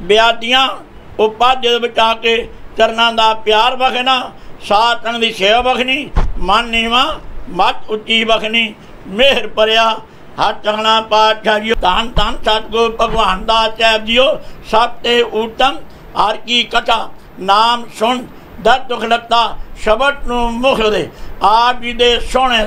ब्यादियां उपाध्य बचा के चरना दा प्यार बखना, साध संगत दी सेवा बखनी, मन नीवा मत उच्ची बखनी, मेहर भरिया हर चंगना पातशाह जी, धन धन सतगुरु भगवान दास साहब जीओ, सब ते उत्तम हर की कथा नाम सुन दर्द दुख लगता, शबद नूं मुख दे आप जी दे सोहणे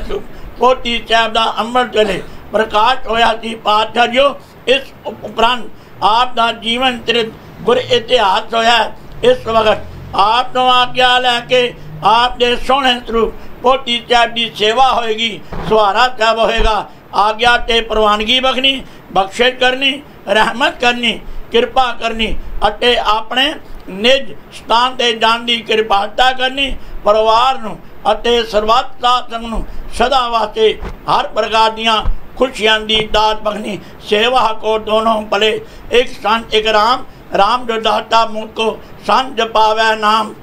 पोती साहब दा अमृत वेले प्रकाश होया सी पातशाह जीओ। इस उपरंत आप दा जीवन चरित गुर इतिहास होया, इस वक्त आप तो आज्ञा लैके आप दे सोहणे स्वरूप पोती साहब की सेवा होएगी, सुहारा साहब होएगा, आज्ञा ते प्रवानगी बखनी, बख्शिश करनी, रहमत करनी, कृपा करनी, अते अपने निज स्थान ते जान दी कृपालता करनी, परिवार नूं अते सर्वत साध संगत नूं सदा वास्ते हर प्रकार दियां खुशियां दी दात बखनी, सेवा को दोनों भले, एक संत एक राम, राम जो दाता मुख को संत जपावै नाम,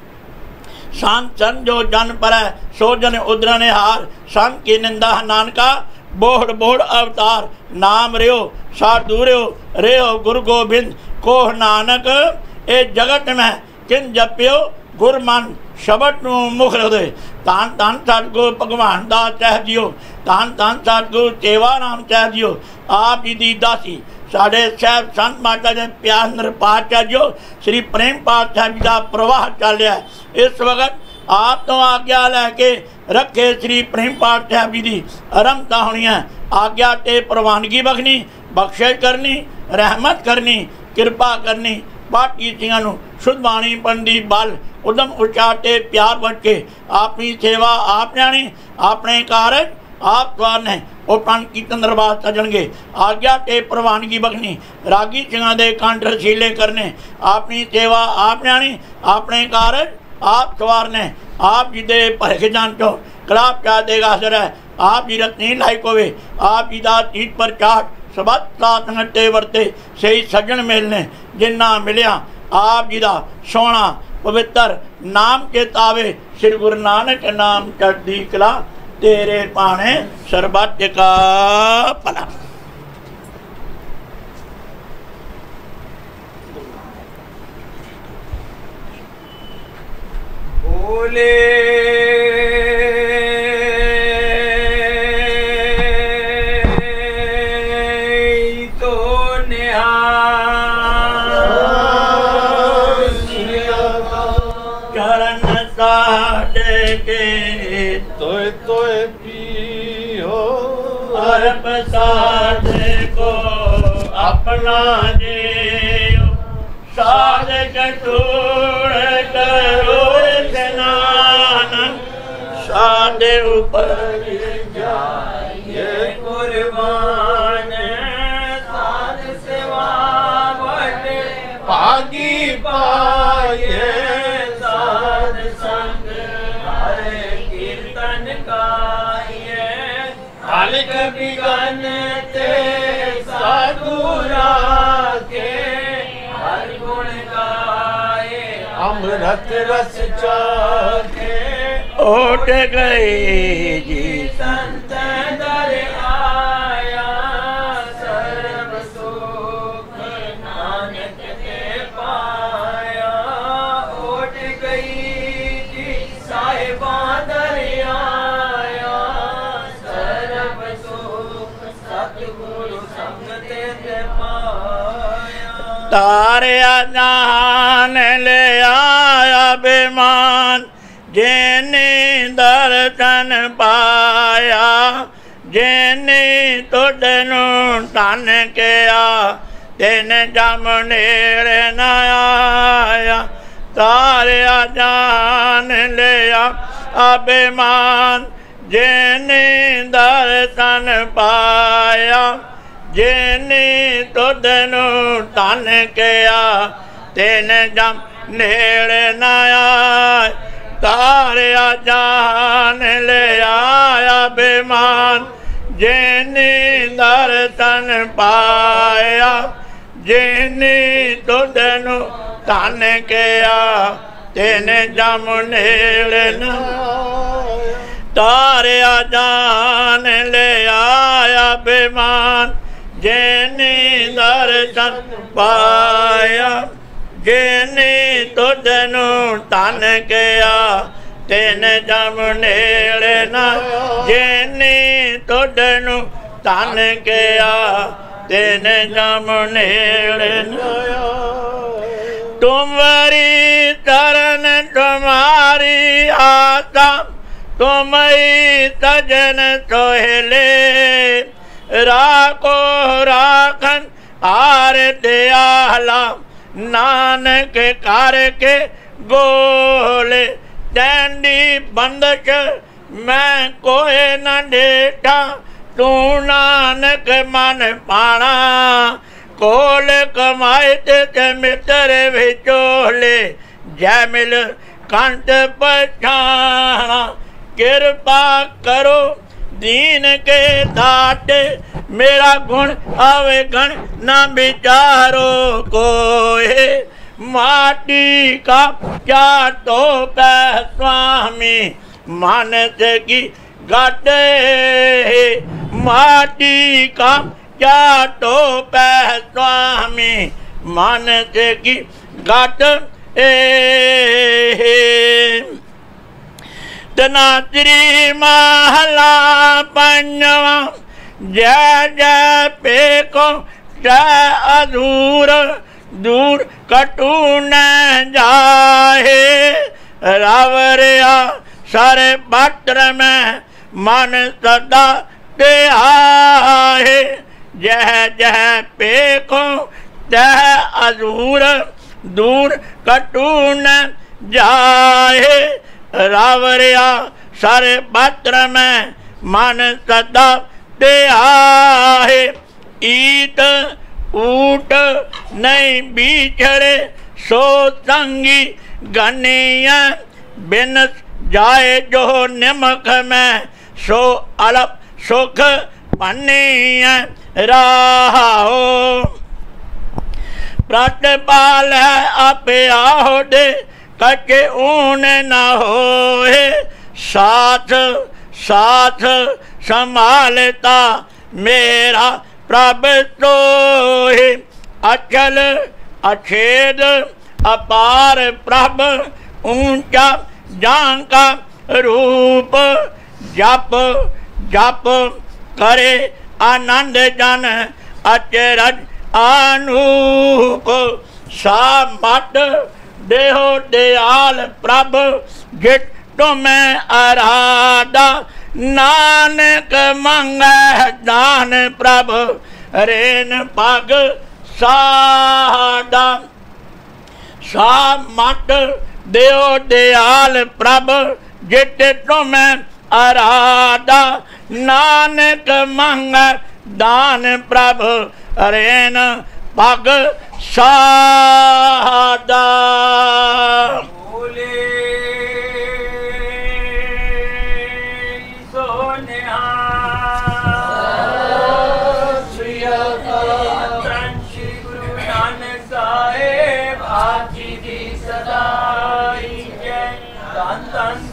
संत सन जो जन परै सो जन उदरने हार, संत की निंदा नानका बोहड़ बोहड़ अवतार, नाम रियो सार दूरियो रेहो गुरु गोबिंद, कोह नानक ए जगत में किन जपियो गुर मन, शबद नूं मुख दे, धन धन सतगुरु भगवान दास साहब जीओ, धन धन सतगुरु सेवा राम साहब जीओ, आप जी दी दासी साढ़े साहब संत माता दे प्यार नर पातशाह जीओ, श्री प्रेम पाठ साहब जी का प्रवाह चल रहा है। इस वक्त आप तो आज्ञा लैके रखे श्री प्रेम पाठ साहब जी की आरंभता होनी है, आज्ञा ते प्रवानगी बखनी, बख्शिश करनी, रहमत करनी, कृपा करनी, पाठी सिंह शुद्ध बाणी पंडी बल उदम उच्चार ते प्यार बच के अपनी सेवा आप जानी, अपने कारज आप सवारने, उपन कीर्तन दरबार सजणगे, आज्ञा ते प्रवानगी बखनी, रागी सिंह दे कंठ रसीले करने, अपनी सेवा आप जानी, अपने कारज आप सवारने, आप जी दे भरख जान चो कलाप चाह देगा असर है, आप जी रत्नी लायक होवे, आप जी दा चीत पर चाट सबत साथ संगते वरते, सही सज्जन मिलने जिन्ना मिलिया, आप जी दा सोहना पवित्र नाम चेतावे, श्री गुरु नानक नाम चढ़दी कला, तेरे पाने सर्बत का भला। बोले तो चरण साढ़े के तोय तोय पियो, अरब साधे को अपना जियो, साधक टूड़ करो स्नान, साधे ऊपर जाइए कुर्बान, साध सेवा बड़े भागी पाए, साध संग हरे कीर्तन गाए, हलिक बिगन ते साधु राखे, हर गुण गाए अमृत रस चाखे, ओट गए जी संत दर आया, सर्व सुख नानक के पाया, ओट गई जी साहिबा दर आया, सर्व सुख सतगुरु संग ते पाया, तारिया जहान ले आया बेमान जिने दर्शन पाया जिने तुझनू धन किया तिन जम नेड़े न आया तारिया जान लिया अभिमान जिने दर्शन पाया जिने तुझनू धन किया तिन जम नेड़े न आया तारिया जान लिया अभिमान जिने दर्शन पाया जिने तुझनू धन किया तिन जम नेड़े न तारिया जान लिया अभिमान जिने दर्शन पाया जिने तुझनू धन किया तिन जम नेड़े न जिने तुझनू धन किया तिन जम नेड़े न तुम्हारी चरण तुम्हारी आशा तुम ही सजन सोहले राखो राखन हार दयाला नानक करके गोले डैंडी बंदश मैं कोई न डेठा तू नानक मन पाना कोल कमाए ते मित्र विचोले जय मिल कंठ पछाना कृपा करो दीन के दाटे मेरा गुण आवे गण न विचारो कोई माटी का क्या तो पै स्वामी मानस की गाटे माटी का क्या तो पै स्वामी मानस की गाट तनात्री महला पंजवा जय जय पेको जय अधूर दूर कटू न जाए रावरिया सारे पत्र में मन सदा ते आए जय जय पेको जय अधूर दूर कटू न जाए रावरिया सारे पत्र में मन सदा ते आए ईट ऊट नहीं बिछड़े सो संगी गनिया बिन जाए जो निमक में सो अलप सुख पनिया राहो प्रतिपाल है आपे आओ दे कटे ऊन न होए साथ साथ संभालता मेरा प्रभ सोहे अचल अछेद अपार प्रभ ऊंचा जांका रूप जप जप करे आनंद जन अचरज अनूप सा मट देहो दयाल प्रभ जित तुम्हें आराधा नानक मंगे दान प्रभ रेन पग सादा सा मट देहो दयाल प्रभ जित तुम्हें आराधा नानक मंगे दान प्रभ रेन पग सादा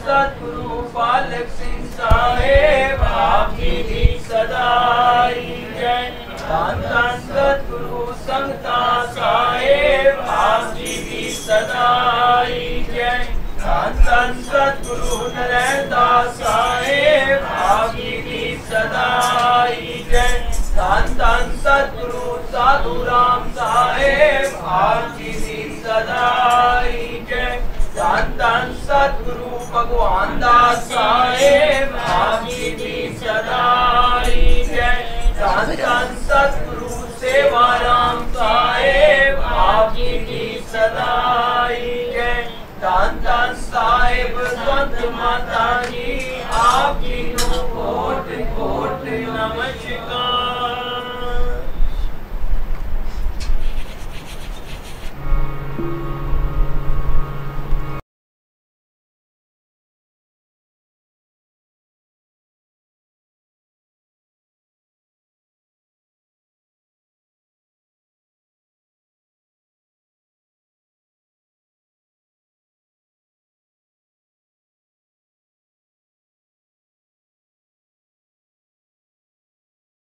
सतगुरु पालक सिंह साहेब आपकी सदाई जय। धन धन सतगुरु संगता साहेब आपकी सदाई जय। धन धन सतगुरु नरेंद्र साहेब आपकी सदाई जय। धन धन सतगुरु साधु राम साहेब आप जी दी सदाई जय। धन धन सतगुरु भगवान दास साहेब आप जी दी सदाई जय। धन धन